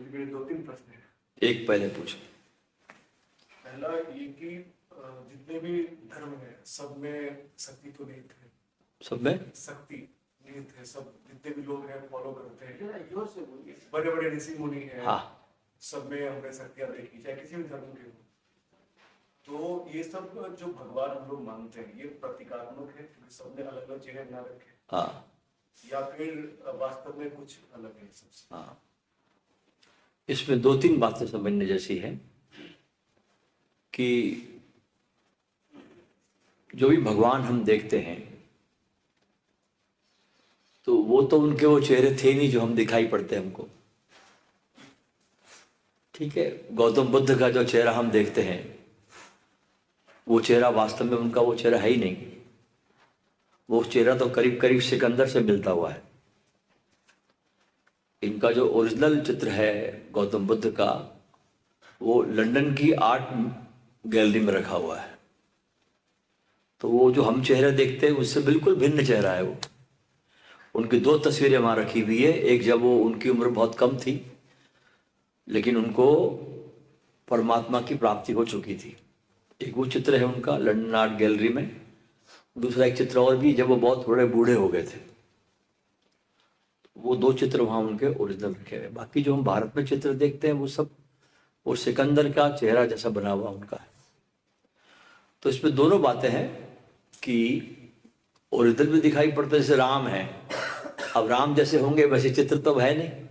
मेरे दो तीन प्रश्न हैं। एक पहले पूछो। पहला ये कि जितने भी धर्म है सब में शक्ति तो नहीं थे, सब में शक्ति नहीं थे, सब जितने भी लोग हैं फॉलो करते हैं, जोर से बोलिए, बड़े बड़े ऋषि मुनि हैं, हाँ, सब में हमने शक्तियां देखी, चाहे किसी भी धर्म के हो। तो ये सब जो भगवान हम लोग मानते हैं ये प्रतीकात्मक है क्योंकि सबने अलग अलग चेहरे बना रखे, हाँ, या फिर वास्तव में कुछ अलग है सबसे? हाँ। इसमें दो तीन बातें समझने जैसी है कि जो भी भगवान हम देखते हैं तो वो तो उनके वो चेहरे थे नहीं जो हम दिखाई पड़ते हमको। ठीक है, गौतम बुद्ध का जो चेहरा हम देखते हैं वो चेहरा वास्तव में उनका वो चेहरा है ही नहीं। वो चेहरा तो करीब करीब सिकंदर से मिलता हुआ है। इनका जो ओरिजिनल चित्र है गौतम बुद्ध का वो लंदन की आर्ट गैलरी में रखा हुआ है। तो वो जो हम चेहरा देखते हैं उससे बिल्कुल भिन्न चेहरा है वो। उनकी दो तस्वीरें वहां रखी हुई है, एक जब वो उनकी उम्र बहुत कम थी लेकिन उनको परमात्मा की प्राप्ति हो चुकी थी, एक वो चित्र है उनका लंदन आर्ट गैलरी में। दूसरा एक चित्र और भी जब वो बहुत थोड़े बूढ़े हो गए थे। वो दो चित्र वहां उनके ओरिजिनल रखे हुए। बाकी जो हम भारत में चित्र देखते हैं वो सब वो सिकंदर का चेहरा जैसा बना हुआ उनका है। तो इसमें दोनों बातें हैं कि ओरिजिनल भी दिखाई पड़ता है, जैसे राम है, अब राम जैसे होंगे वैसे चित्र तो है नहीं।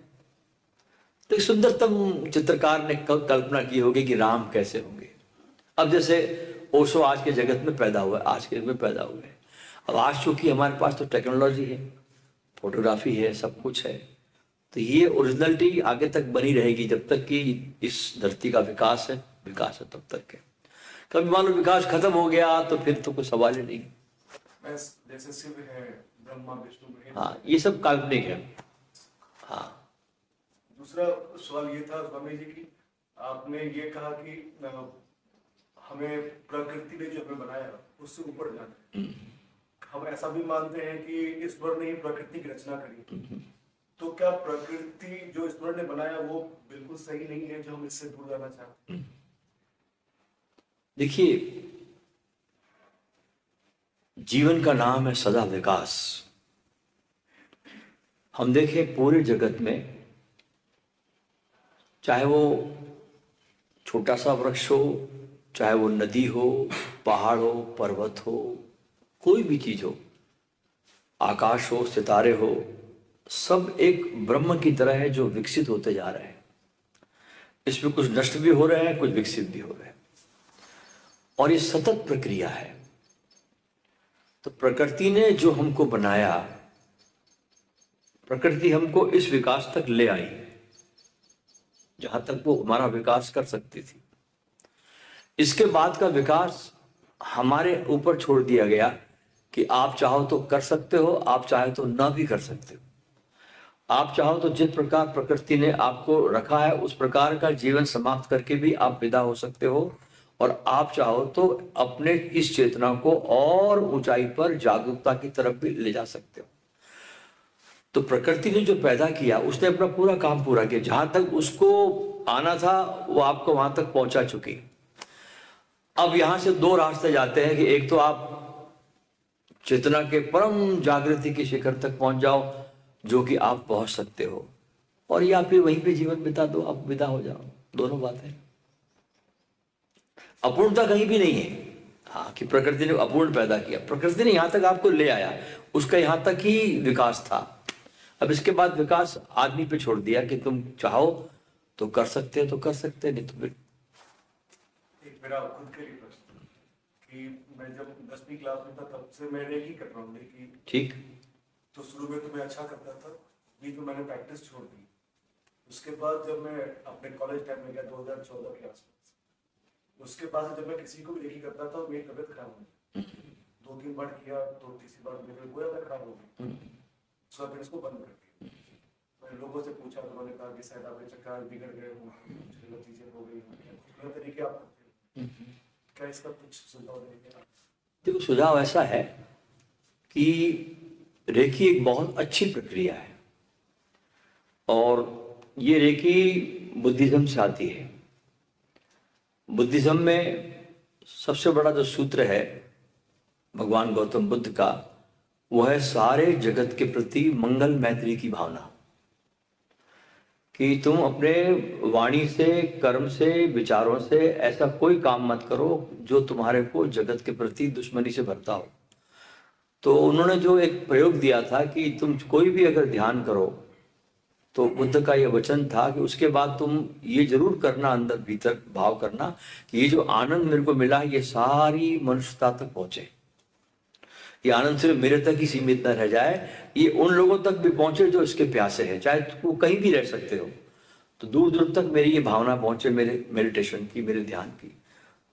तो एक सुंदरतम चित्रकार ने कल्पना की होगी कि राम कैसे होंगे। अब जैसे ओशो आज के जगत में पैदा हुआ है, आज के युग में पैदा हुए। अब आज चूंकि हमारे पास तो टेक्नोलॉजी है, फोटोग्राफी है, सब कुछ है, तो ये ओरिजिनलिटी आगे तक बनी रहेगी जब तक कि इस धरती का विकास है तब तक है। कभी मान लो विकास खत्म हो गया तो फिर तो कोई सवाल ही नहीं। जैसे शिव है, ब्रह्मा विष्णु है, हाँ, ये सब काल्पनिक है। हाँ। दूसरा सवाल ये था स्वामी जी की आपने ये कहा कि हमें प्रकृति ने जो हमें बनाया उससे ऊपर जाना है। हम ऐसा भी मानते हैं कि ईश्वर ने ही प्रकृति की रचना करी, तो क्या प्रकृति जो ईश्वर ने बनाया वो बिल्कुल सही नहीं है जो हम इससे दूर जाना चाहते हैं? देखिए, जीवन का नाम है सदा विकास। हम देखें पूरे जगत में, चाहे वो छोटा सा वृक्ष हो, चाहे वो नदी हो, पहाड़ हो, पर्वत हो, कोई भी चीज हो, आकाश हो, सितारे हो, सब एक ब्रह्म की तरह है जो विकसित होते जा रहे हैं। इसमें कुछ नष्ट भी हो रहे हैं, कुछ विकसित भी हो रहे हैं, और ये सतत प्रक्रिया है। तो प्रकृति ने जो हमको बनाया, प्रकृति हमको इस विकास तक ले आई जहां तक वो हमारा विकास कर सकती थी। इसके बाद का विकास हमारे ऊपर छोड़ दिया गया कि आप चाहो तो कर सकते हो, आप चाहे तो ना भी कर सकते हो। आप चाहो तो जिस प्रकार प्रकृति ने आपको रखा है उस प्रकार का जीवन समाप्त करके भी आप विदा हो सकते हो, और आप चाहो तो अपने इस चेतना को और ऊंचाई पर जागरूकता की तरफ भी ले जा सकते हो। तो प्रकृति ने जो पैदा किया उसने अपना पूरा काम पूरा किया। जहां तक उसको आना था वो आपको वहां तक पहुंचा चुकी। अब यहां से दो रास्ते जाते हैं कि एक तो आप चेतना के परम जागृति के शिखर तक पहुंच जाओ जो कि आप पहुंच सकते हो, और या फिर वहीं पे जीवन बिता दो, आप विदा हो जाओ। दोनों बातें। अपूर्णता कहीं भी नहीं है। हाँ, कि प्रकृति ने अपूर्ण पैदा किया, प्रकृति ने यहां तक आपको ले आया, उसका यहां तक ही विकास था। अब इसके बाद विकास आदमी पे छोड़ दिया कि तुम चाहो तो कर सकते हो तो कर सकते, नहीं तो फिर। एक मेरा खुद के लिए प्रश्न कि मैं जब 10वीं क्लास में था तब से मैंने ही कर रहा हूँ कि ठीक। तो शुरू में तो मैं अच्छा करता था, बीच में मैंने प्रैक्टिस छोड़ दी। उसके बाद जब मैं अपने कॉलेज टाइम में गया 2014 के आसपास, उसके बाद जब मैं किसी को भी देखी करता था मेरी तबीयत खराब हो गई। 2-3 बार किया तो तीसरी बार मेरी बहुत ज्यादा खराब हो गई, तो फिर इसको बंद कर दिया। मैंने लोगों से पूछा तो उन्होंने कहा कि शायद आपके चक्कर बिगड़ गए हो, कुछ गलत चीजें हो गई, गलत तरीके आप करते हो। क्या इसका कुछ सुझाव देंगे? देखो, सुझाव ऐसा है कि रेखी एक बहुत अच्छी प्रक्रिया है, और ये रेकी बुद्धिज्म से आती है। बुद्धिज्म में सबसे बड़ा जो सूत्र है भगवान गौतम बुद्ध का, वो है सारे जगत के प्रति मंगल मैत्री की भावना, कि तुम अपने वाणी से, कर्म से, विचारों से ऐसा कोई काम मत करो जो तुम्हारे को जगत के प्रति दुश्मनी से भरता हो। तो उन्होंने जो एक प्रयोग दिया था कि तुम कोई भी अगर ध्यान करो, तो बुद्ध का यह वचन था कि उसके बाद तुम ये जरूर करना, अंदर भीतर भाव करना कि ये जो आनंद मेरे को मिला ये सारी मनुष्यता तक पहुंचे, ये आनंद सिर्फ मेरे तक ही सीमित न रह जाए, ये उन लोगों तक भी पहुंचे जो इसके प्यासे हैं, चाहे वो कहीं भी रह सकते हो, तो दूर दूर तक मेरी ये भावना पहुंचे, मेरे मेडिटेशन की, मेरे ध्यान की।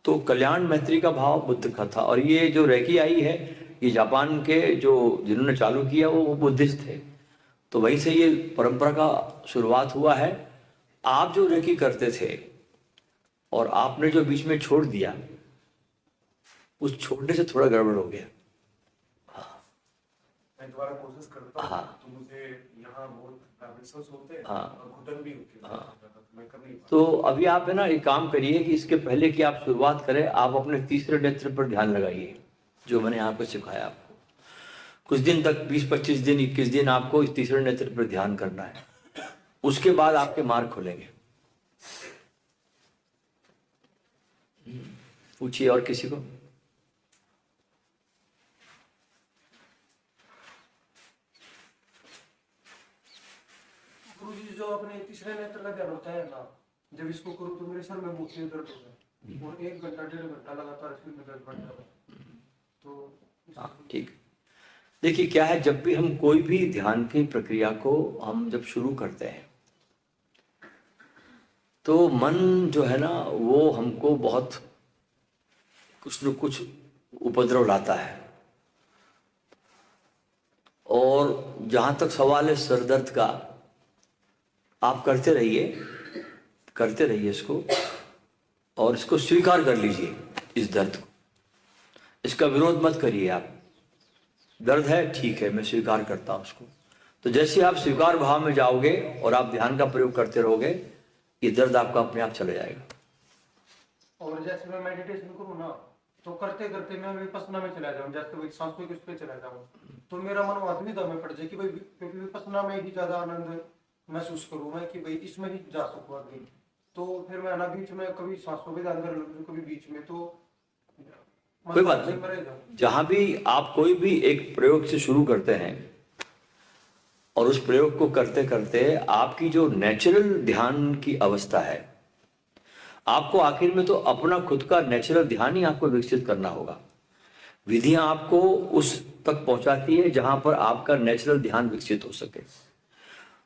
तो कल्याण मैत्री का भाव बुद्ध का था। और ये जो रेकी आई है, ये जापान के जो जिन्होंने चालू किया वो बुद्धिस्ट थे, तो वहीं से ये परंपरा का शुरुआत हुआ है। आप जो रेकी करते थे और आपने जो बीच में छोड़ दिया, उस छोड़ने से थोड़ा गड़बड़ हो गया। मैं दोबारा कोशिश करता हूँ। हाँ। तो मुझे यहाँ बहुत डायमेंशंस होते हैं हाँ। और घुटन भी होती है। हाँ। मैं कर नहीं पाता। तो अभी आप है ना एक काम करिए कि इसके पहले कि आप शुरुआत करें, आप अपने तीसरे नेत्र पर ध्यान लगाइए, जो मैंने यहाँ पर सिखाया आपको। कुछ दिन तक 20-25 दिन, 21 दिन आपको इस तीसरे नेत्र पर ध्यान करना है। उसके बाद आपके मार्ग खुलेंगे। पूछिए और किसी को। गुरुजी, जो अपने तीसरे नेत्र का ध्यान होता है ना, जब इसको करूँ तो मेरे सर में बहुत तेज दर्द होता है और 1 घंटा 1.5 घंटा लगातार सिर में दर्द बढ़ जाता है। तो हाँ, ठीक। देखिए क्या है, जब भी हम कोई भी ध्यान की प्रक्रिया को हम जब शुरू करते हैं, तो मन जो है ना वो हमको बहुत कुछ न कुछ उपद्रव लाता है। और जहाँ तक सवाल है सर दर्द का, आप करते रहिए इसको, और इसको स्वीकार कर लीजिए, इस दर्द को। इसका विरोध मत करिए आप। दर्द है, ठीक है, मैं स्वीकार करता हूँ उसको। तो जैसे आप स्वीकार भाव में जाओगे और आप ध्यान का प्रयोग करते रहोगे, ये दर्द आपका अपने आप चले जाएगा। और जैसे मैं मेडिटेशन करूँ ना, तो करते करते मैं विपස්සना में चला जाऊँ, जैसे वही सांसों के उस पे चला जाऊँ, तो मेरा मन वहाँ दुविधा में पड़ जाए कि भाई, क्योंकि विपස්සना में ही ज्यादा आनंद महसूस करूँ मैं, कि भाई इसमें ही जा सकूँ आगे। तो फिर मैं ना बीच में कभी सांसों पे ध्यान कर लूँ, कभी बीच में, तो कोई बात नहीं। जहां भी आप कोई भी एक प्रयोग से शुरू करते हैं और उस प्रयोग को करते करते आपकी जो नेचुरल ध्यान की अवस्था है, आपको आखिर में तो अपना खुद का नेचुरल ध्यान ही आपको विकसित करना होगा। विधियां आपको उस तक पहुंचाती है जहां पर आपका नेचुरल ध्यान विकसित हो सके।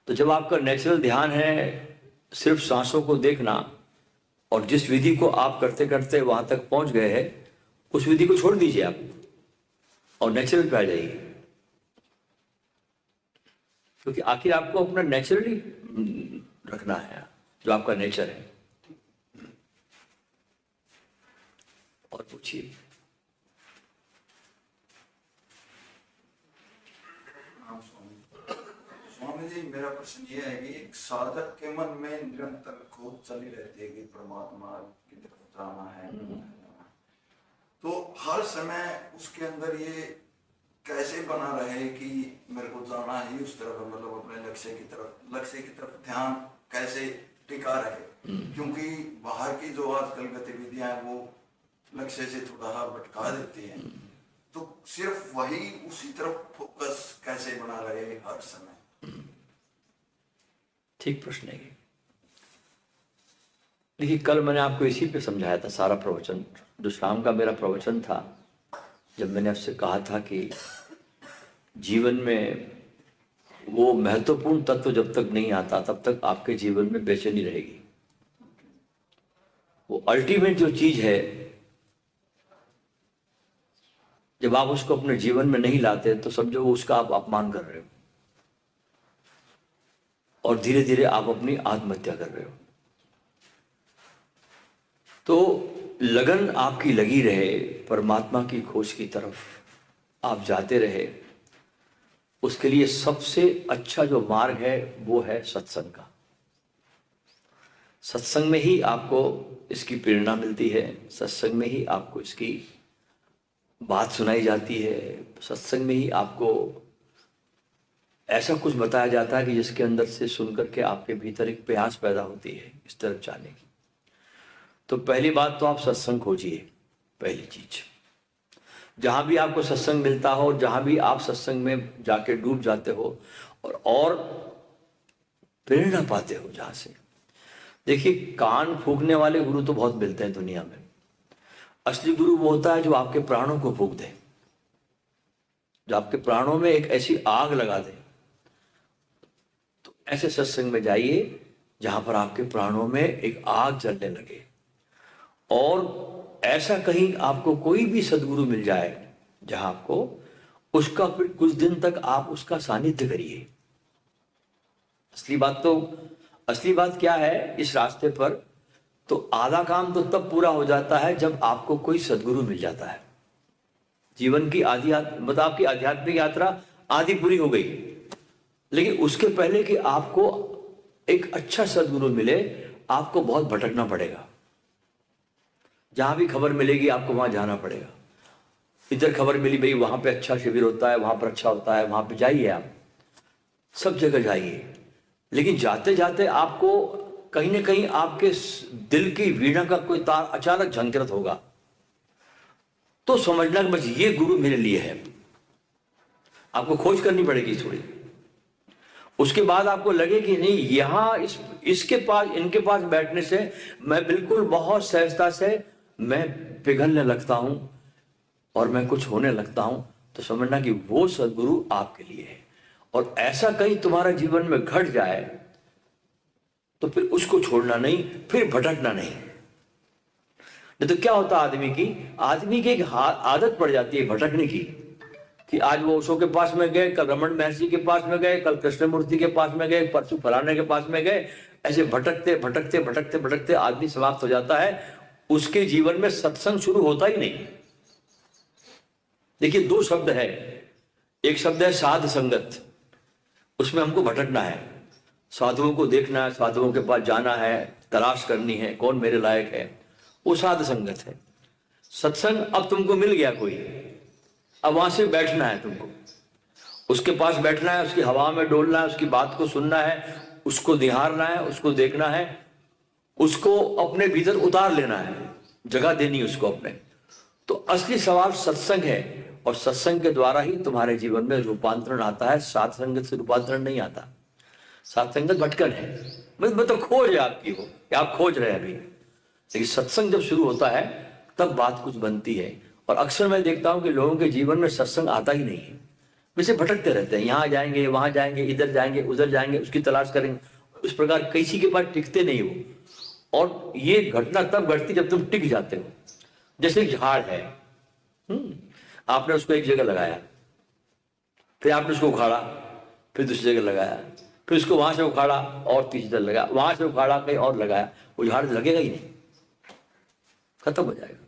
तो जब आपका नेचुरल ध्यान है सिर्फ सांसों को देखना, और जिस विधि को आप करते करते वहां तक पहुंच गए हैं, उस विधि को छोड़ दीजिए आप और नेचुरल पे आ जाइए। क्योंकि आखिर आपको अपना नेचुरली रखना है, जो आपका नेचर है। और पूछिए। स्वामी जी, मेरा प्रश्न ये है कि एक साधक के मन में निरंतर खोज चली रहती है कि परमात्मा की तरफ जाना है, तो हर समय उसके अंदर ये कैसे बना रहे कि मेरे को जाना ही उस तरफ, मतलब अपने लक्ष्य की तरफ ध्यान कैसे टिका रहे? क्योंकि बाहर की जो आजकल गतिविधियां हैं वो लक्ष्य से थोड़ा भटका देती हैं, तो सिर्फ वही उसी तरफ फोकस कैसे बना रहे हर समय? ठीक प्रश्न है। देखिए, कल मैंने आपको इसी पे समझाया था सारा प्रवचन, जो शाम का मेरा प्रवचन था, जब मैंने आपसे कहा था कि जीवन में वो महत्वपूर्ण तत्व जब तक नहीं आता तब तक आपके जीवन में बेचैनी रहेगी। वो अल्टीमेट जो चीज है, जब आप उसको अपने जीवन में नहीं लाते तो समझो उसका आप अपमान कर रहे हो, और धीरे धीरे आप अपनी आत्महत्या कर रहे हो। तो लगन आपकी लगी रहे, परमात्मा की खोज की तरफ आप जाते रहे, उसके लिए सबसे अच्छा जो मार्ग है वो है सत्संग का। सत्संग में ही आपको इसकी प्रेरणा मिलती है, सत्संग में ही आपको इसकी बात सुनाई जाती है, सत्संग में ही आपको ऐसा कुछ बताया जाता है कि जिसके अंदर से सुनकर के आपके भीतर एक प्यास पैदा होती है इस तरफ जाने की। तो पहली बात तो आप सत्संग खोजिए, पहली चीज। जहां भी आपको सत्संग मिलता हो, जहां भी आप सत्संग में जाके डूब जाते हो और प्रेरणा पाते हो जहां से। देखिए, कान फूंकने वाले गुरु तो बहुत मिलते हैं दुनिया में। असली गुरु वो होता है जो आपके प्राणों को फूंक दे, जो आपके प्राणों में एक ऐसी आग लगा दे। तो ऐसे सत्संग में जाइए जहां पर आपके प्राणों में एक आग जलने लगे, और ऐसा कहीं आपको कोई भी सदगुरु मिल जाए जहां आपको उसका फिर कुछ दिन तक आप उसका सानिध्य करिए। असली बात क्या है इस रास्ते पर, तो आधा काम तो तब पूरा हो जाता है जब आपको कोई सदगुरु मिल जाता है। जीवन की आधी मतलब आपकी आध्यात्मिक यात्रा आधी पूरी हो गई, लेकिन उसके पहले कि आपको एक अच्छा सदगुरु मिले, आपको बहुत भटकना पड़ेगा। जहां भी खबर मिलेगी आपको वहां जाना पड़ेगा। इधर खबर मिली भाई वहां पे अच्छा शिविर होता है, वहां पर अच्छा होता है, वहां पे जाइए, आप सब जगह जाइए। लेकिन जाते जाते आपको कहीं ना कहीं आपके दिल की वीणा का कोई तार अचानक झंकृत होगा, तो समझना कि बस ये गुरु मेरे लिए है। आपको खोज करनी पड़ेगी थोड़ी। उसके बाद आपको लगे कि नहीं, यहां इसके पास, इनके पास बैठने से मैं बिल्कुल बहुत सहजता से मैं पिघलने लगता हूं और मैं कुछ होने लगता हूं, तो समझना कि वो सदगुरु आपके लिए है। और ऐसा कहीं तुम्हारा जीवन में घट जाए तो फिर उसको छोड़ना नहीं, फिर भटकना नहीं। नहीं तो क्या होता, आदमी की एक आदत पड़ जाती है भटकने की, कि आज वो ओशो के पास में गए, कल रमन महर्षि के पास में गए, कल कृष्णमूर्ति के पास में गए, परसों फलाने के पास में गए। ऐसे भटकते भटकते भटकते भटकते आदमी समाप्त हो जाता है। उसके जीवन में सत्संग शुरू होता ही नहीं। देखिए, दो शब्द है, एक शब्द है साध संगत, उसमें हमको भटकना है, साधुओं को देखना है, साधुओं के पास जाना है, तलाश करनी है कौन मेरे लायक है, वो साध संगत है। सत्संग, अब तुमको मिल गया कोई, अब वहां से बैठना है तुमको, उसके पास बैठना है, उसकी हवा में डोलना है, उसकी बात को सुनना है, उसको निहारना है, उसको देखना है, उसको अपने भीतर उतार लेना है, जगह देनी उसको अपने। तो असली सवाल सत्संग है, और सत्संग के द्वारा ही तुम्हारे जीवन में रूपांतरण आता है। सात संगत से रूपांतरण नहीं आता। सात संगत भटकन है, मतलब खोज है आपकी, वो आप खोज रहे हैं अभी। लेकिन सत्संग जब शुरू होता है तब बात कुछ बनती है। और अक्सर मैं देखता हूं कि लोगों के जीवन में सत्संग आता ही नहीं है, वैसे भटकते रहते हैं, यहाँ जाएंगे, वहां जाएंगे, इधर जाएंगे, उधर जाएंगे, उसकी तलाश करेंगे। इस प्रकार किसी के पास टिकते नहीं हो। और ये घटना तब घटती जब तुम टिक जाते हो। जैसे एक झाड़ है, आपने उसको एक जगह लगाया, फिर आपने उसको उखाड़ा, फिर दूसरी जगह लगाया, फिर उसको वहां से उखाड़ा और तीसरी जगह लगाया, वहां से उखाड़ा कहीं और लगाया, वो झाड़ लगेगा ही नहीं, खत्म हो जाएगा।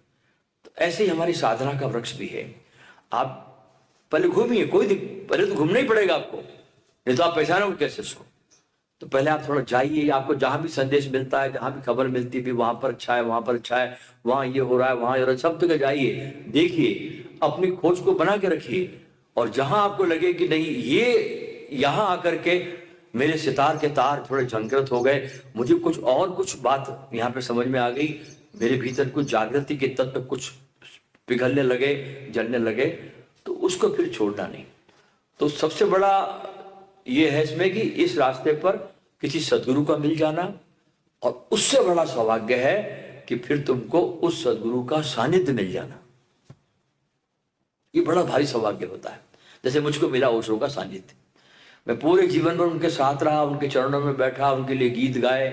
तो ऐसे ही हमारी साधना का वृक्ष भी है। आप पहले घूमिए, पहले तो घूमना ही पड़ेगा आपको, नहीं तो आप पहचानोगे कैसे उसको। तो पहले आप थोड़ा जाइए, आपको जहां भी संदेश मिलता है, जहां भी खबर मिलती है, वहां पर अच्छा है, वहां पर अच्छा है, वहां ये हो रहा है, वहां ये हो रहा है, सब जगह जाइए, देखिए, अपनी खोज को बना के रखिए। और जहां आपको लगे कि नहीं, ये यहां आकर के मेरे सितार के तार थोड़े झंकृत हो गए, मुझे कुछ बात यहाँ पे समझ में आ गई, मेरे भीतर कुछ जागृति के तत्व कुछ पिघलने लगे, जलने लगे, तो उसको फिर छोड़ना नहीं। तो सबसे बड़ा ये है इसमें कि इस रास्ते पर किसी सदगुरु का मिल जाना, और उससे बड़ा सौभाग्य है कि फिर तुमको उस सदगुरु का सानिध्य मिल जाना। ये बड़ा भारी सौभाग्य होता है। जैसे मुझको मिला ओशो का सानिध्य, मैं पूरे जीवन भर उनके साथ रहा, उनके चरणों में बैठा, उनके लिए गीत गाए,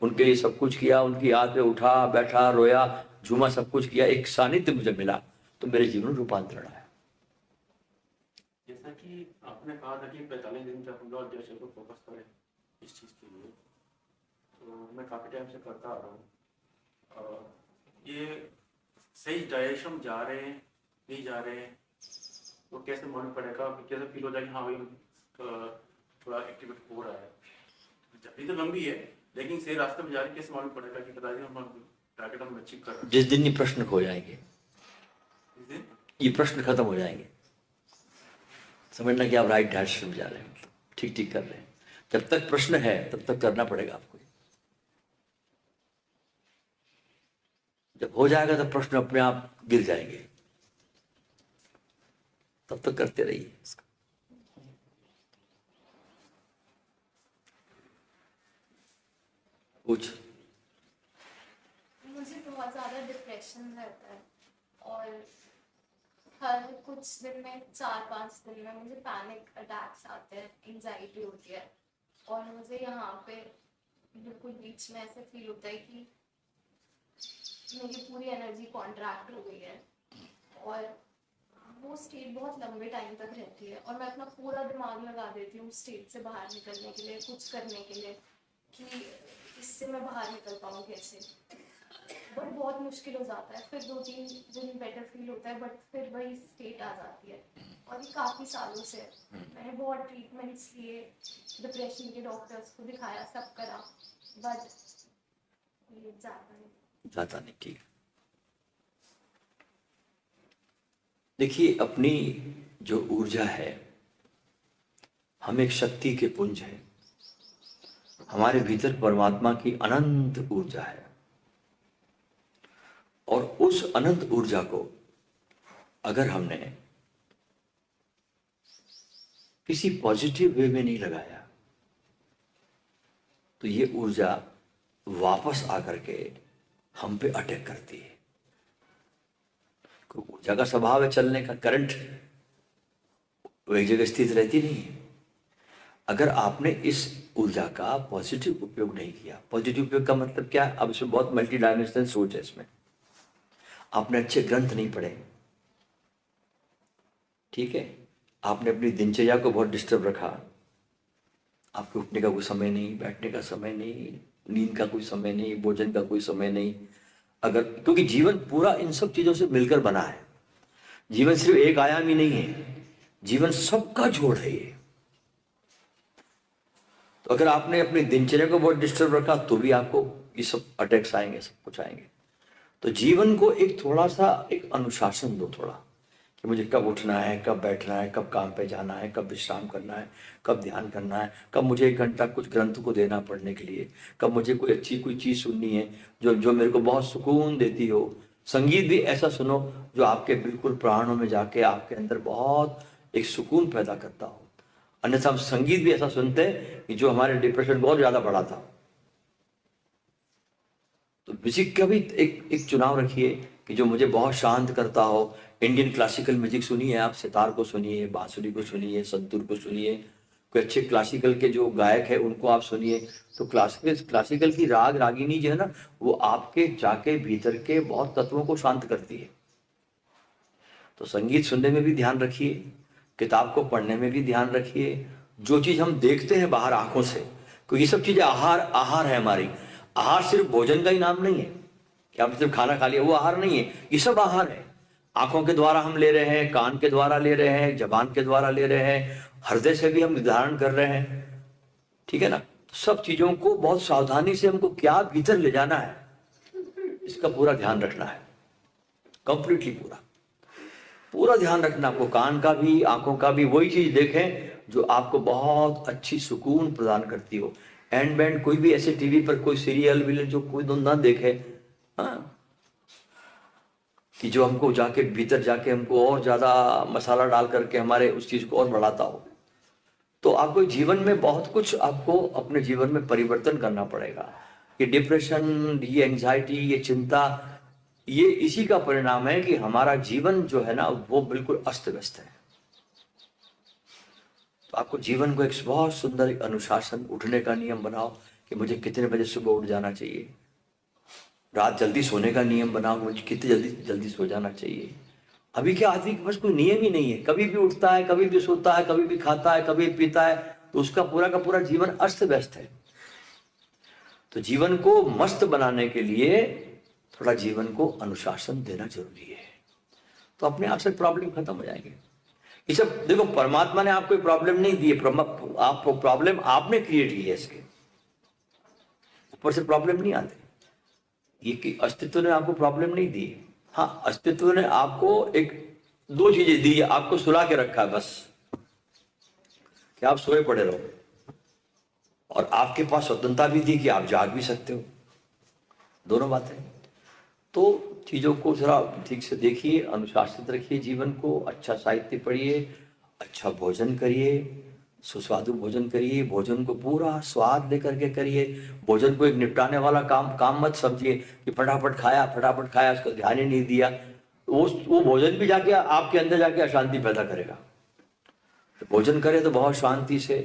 उनके लिए सब कुछ किया, उनकी याद में उठा बैठा, रोया झूमा, सब कुछ किया। एक सानिध्य मुझे मिला तो मेरे जीवन में रूपांतरण आया। जैसा कि आपने कहा था कि 45 दिन तक हम लोग जैसे को फोकस करें इस चीज़ के लिए, तो मैं काफ़ी टाइम से करता आ रहा हूँ। ये सही डायरेक्शन जा रहे हैं, नहीं जा रहे हैं, तो कैसे मालूम पड़ेगा, कैसे फील हो जाए कि हाँ भाई थोड़ा एक्टिवेट हो रहा है। जर्नी तो लंबी है, लेकिन सही रास्ते में जा रही कैसे मालूम पड़ेगा कि कदाच हम टारगेट हम अचीव कर रहे हैं? जिस दिन ये प्रश्न खो जाएंगे, इस दिन ये प्रश्न खत्म हो जाएंगे, समझना कि आप राइट डायरेक्शन में जा रहे हैं, ठीक ठीक कर रहे हैं। जब तक प्रश्न है तब तक करना पड़ेगा आपको। जब हो जाएगा तब प्रश्न अपने आप गिर जाएंगे, तब तक करते रहिए इसका। कुछ मुझे बहुत ज़्यादा डिप्रेशन रहता है और हर कुछ दिन में 4-5 दिन में मुझे पैनिक अटैक्स आते हैं, एंजाइटी होती है और मुझे यहाँ पे बिल्कुल बीच में ऐसे फील होता है कि मेरी पूरी एनर्जी कॉन्ट्रैक्ट हो गई है और वो स्टेट बहुत लंबे टाइम तक रहती है और मैं अपना पूरा दिमाग लगा देती हूँ उस स्टेट से बाहर निकलने के लिए, कुछ करने के लिए कि इससे मैं बाहर निकल पाऊँ कैसे। बट बहुत मुश्किल हो जाता है, फिर 2-3 दिन बेटर फील होता है बट फिर वही स्टेट आ जाती है और ये काफ़ी सालों से है। मैंने बहुत ट्रीटमेंट्स लिए, डिप्रेशन के डॉक्टर्स को दिखाया, सब करा बट ये जाता नहीं। ठीक, देखिए अपनी जो ऊर्जा है, हम एक शक्ति के पुंज है, हमारे भीतर परमात्मा की अनंत ऊर्जा है और उस अनंत ऊर्जा को अगर हमने किसी पॉजिटिव वे में नहीं लगाया तो ये ऊर्जा वापस आकर के हम पे अटैक करती है। ऊर्जा का स्वभाव है चलने का, करंट वो एक जगह स्थित रहती नहीं है। अगर आपने इस ऊर्जा का पॉजिटिव उपयोग नहीं किया, पॉजिटिव उपयोग का मतलब क्या है, अब इसमें बहुत मल्टी डायमेंशनल सोच है इसमें। आपने अच्छे ग्रंथ नहीं पढ़े, ठीक है, आपने अपनी दिनचर्या को बहुत डिस्टर्ब रखा, आपके उठने का कोई समय नहीं, बैठने का समय नहीं, नींद का कोई समय नहीं, भोजन का कोई समय नहीं। अगर क्योंकि जीवन पूरा इन सब चीजों से मिलकर बना है, जीवन सिर्फ एक आयामी नहीं है, जीवन सबका जोड़ है ये। तो अगर आपने अपनी दिनचर्या को बहुत डिस्टर्ब रखा तो भी आपको ये सब अटैक्स आएंगे, सब कुछ आएंगे। तो जीवन को एक थोड़ा सा एक अनुशासन दो, थोड़ा कि मुझे कब उठना है, कब बैठना है, कब काम पे जाना है, कब विश्राम करना है, कब ध्यान करना है, कब मुझे 1 घंटा कुछ ग्रंथ को देना पढ़ने के लिए, कब मुझे कोई अच्छी कोई चीज़ सुननी है जो मेरे को बहुत सुकून देती हो। संगीत भी ऐसा सुनो जो आपके बिल्कुल प्राणों में जाके आपके अंदर बहुत एक सुकून पैदा करता हो। अन्यथा हम संगीत भी ऐसा सुनते हैं कि जो हमारे डिप्रेशन बहुत ज़्यादा बढ़ा था। तो म्यूजिक का भी एक चुनाव रखिए कि जो मुझे बहुत शांत करता हो। इंडियन क्लासिकल म्यूजिक सुनिए, आप सितार को सुनिए, बांसुरी को सुनिए, संतूर को सुनिए, कोई अच्छे क्लासिकल के जो गायक है उनको आप सुनिए। तो क्लासिकल की राग रागिनी जो है ना, वो आपके जाके भीतर के बहुत तत्वों को शांत करती है। तो संगीत सुनने में भी ध्यान रखिए, किताब को पढ़ने में भी ध्यान रखिए। जो चीज़ हम देखते हैं बाहर आंखों से, क्योंकि ये सब चीज़ें आहार है हमारी। आहार सिर्फ भोजन का ही नाम नहीं है कि आपने सिर्फ खाना खा लिया, वो आहार नहीं है, ये सब आहार है। आंखों के द्वारा हम ले रहे हैं, कान के द्वारा ले रहे हैं, जबान के द्वारा ले रहे हैं, हृदय से भी हम निर्धारण कर रहे हैं, ठीक है ना। तो सब चीजों को बहुत सावधानी से हमको क्या भीतर ले जाना है, इसका पूरा ध्यान रखना है, कंप्लीटली पूरा ध्यान रखना आपको। कान का भी, आंखों का भी वही चीज देखें जो आपको बहुत अच्छी सुकून प्रदान करती हो। एंड बैंड कोई भी ऐसे टीवी पर कोई सीरियल विल जो कोई ना देखे, हाँ, कि जो हमको जाके भीतर जाके हमको और ज्यादा मसाला डाल करके हमारे उस चीज को और बढ़ाता हो। तो आपको जीवन में बहुत कुछ आपको अपने जीवन में परिवर्तन करना पड़ेगा। ये डिप्रेशन, ये एंजाइटी, ये चिंता, ये इसी का परिणाम है कि हमारा जीवन जो है ना वो बिल्कुल अस्त व्यस्त है। तो आपको जीवन को एक बहुत सुंदर एक अनुशासन, उठने का नियम बनाओ कि मुझे कितने बजे सुबह उठ जाना चाहिए। रात जल्दी सोने का नियम बनाओ, मुझे कितने जल्दी सो जाना चाहिए। अभी क्या आदमी के पास कोई नियम ही नहीं है, कभी भी उठता है, कभी भी सोता है, कभी भी खाता है, कभी पीता है, तो उसका पूरा का पूरा जीवन अस्त व्यस्त है। तो जीवन को मस्त बनाने के लिए थोड़ा जीवन को अनुशासन देना जरूरी है, तो अपने आप से प्रॉब्लम खत्म हो जाएंगे। ये सब देखो, परमात्मा ने आपको प्रॉब्लम नहीं दी है, आपको प्रॉब्लम आपने क्रिएट की है इसके। ऊपर से प्रॉब्लम नहीं आते। ये कि अस्तित्व ने आपको प्रॉब्लम नहीं दी। हाँ, अस्तित्व ने आपको एक दो चीजें दी, आपको सुला के रखा है बस, कि आप सोए पड़े रहो, और आपके पास स्वतंत्रता भी थी कि आप जाग भी सकते हो, दोनों बातें। तो चीज़ों को जरा ठीक से देखिए, अनुशासित रखिए जीवन को, अच्छा साहित्य पढ़िए, अच्छा भोजन करिए, सुस्वादु भोजन करिए, भोजन को पूरा स्वाद लेकर के करिए। भोजन को एक निपटाने वाला काम मत समझिए कि फटाफट खाया, उसको ध्यान ही नहीं दिया। वो भोजन भी जाके आपके अंदर जाके अशांति पैदा करेगा। तो भोजन करे तो बहुत शांति से,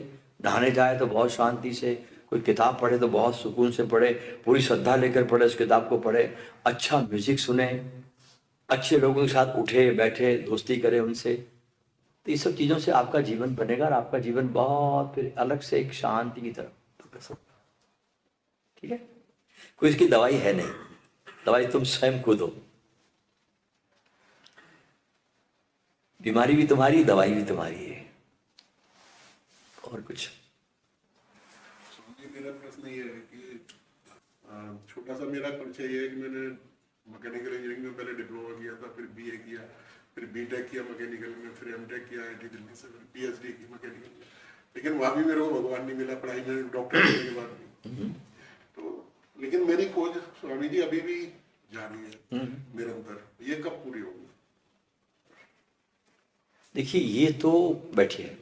नहाने जाए तो बहुत शांति से, कोई किताब पढ़े तो बहुत सुकून से पढ़े, पूरी श्रद्धा लेकर पढ़े, उस किताब को पढ़े, अच्छा म्यूजिक सुने, अच्छे लोगों के साथ उठे बैठे दोस्ती करे उनसे। तो ये सब चीज़ों से आपका जीवन बनेगा और आपका जीवन बहुत फिर अलग से एक शांति की तरफ। ठीक है, कोई इसकी दवाई है नहीं, दवाई तुम स्वयं खुद हो। बीमारी भी तुम्हारी, दवाई भी तुम्हारी है। और कुछ? मेरा प्रश्न ये है कि छोटा सा मेरा परिचय ये है कि मैंने मैकेनिकल इंजीनियरिंग में पहले डिप्लोमा किया था, फिर बीए किया, फिर बीटेक किया मैकेनिकल में, फिर एमटेक किया आईआईटी दिल्ली से, फिर पीएचडी की मैकेनिकल में। लेकिन वहाँ भी मेरे को भगवान नहीं मिला पढ़ाई में, डॉक्टर होने के बाद भी। तो लेकिन मेरी खोज स्वामी जी अभी भी जारी है निरंतर, ये कब पूरी होगी? देखिए, ये तो बैठिए,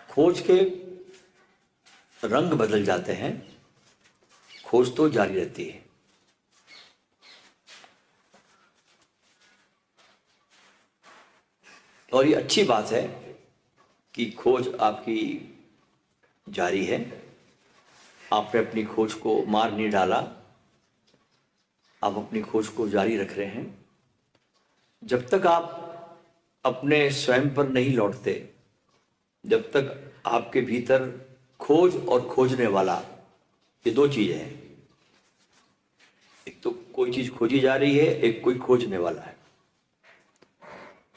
खोज के रंग बदल जाते हैं, खोज तो जारी रहती है। और ये अच्छी बात है कि खोज आपकी जारी है, आपने अपनी खोज को मार नहीं डाला, आप अपनी खोज को जारी रख रहे हैं। जब तक आप अपने स्वयं पर नहीं लौटते, जब तक आपके भीतर खोज और खोजने वाला, ये दो चीजें हैं, एक तो कोई चीज खोजी जा रही है, एक कोई खोजने वाला है।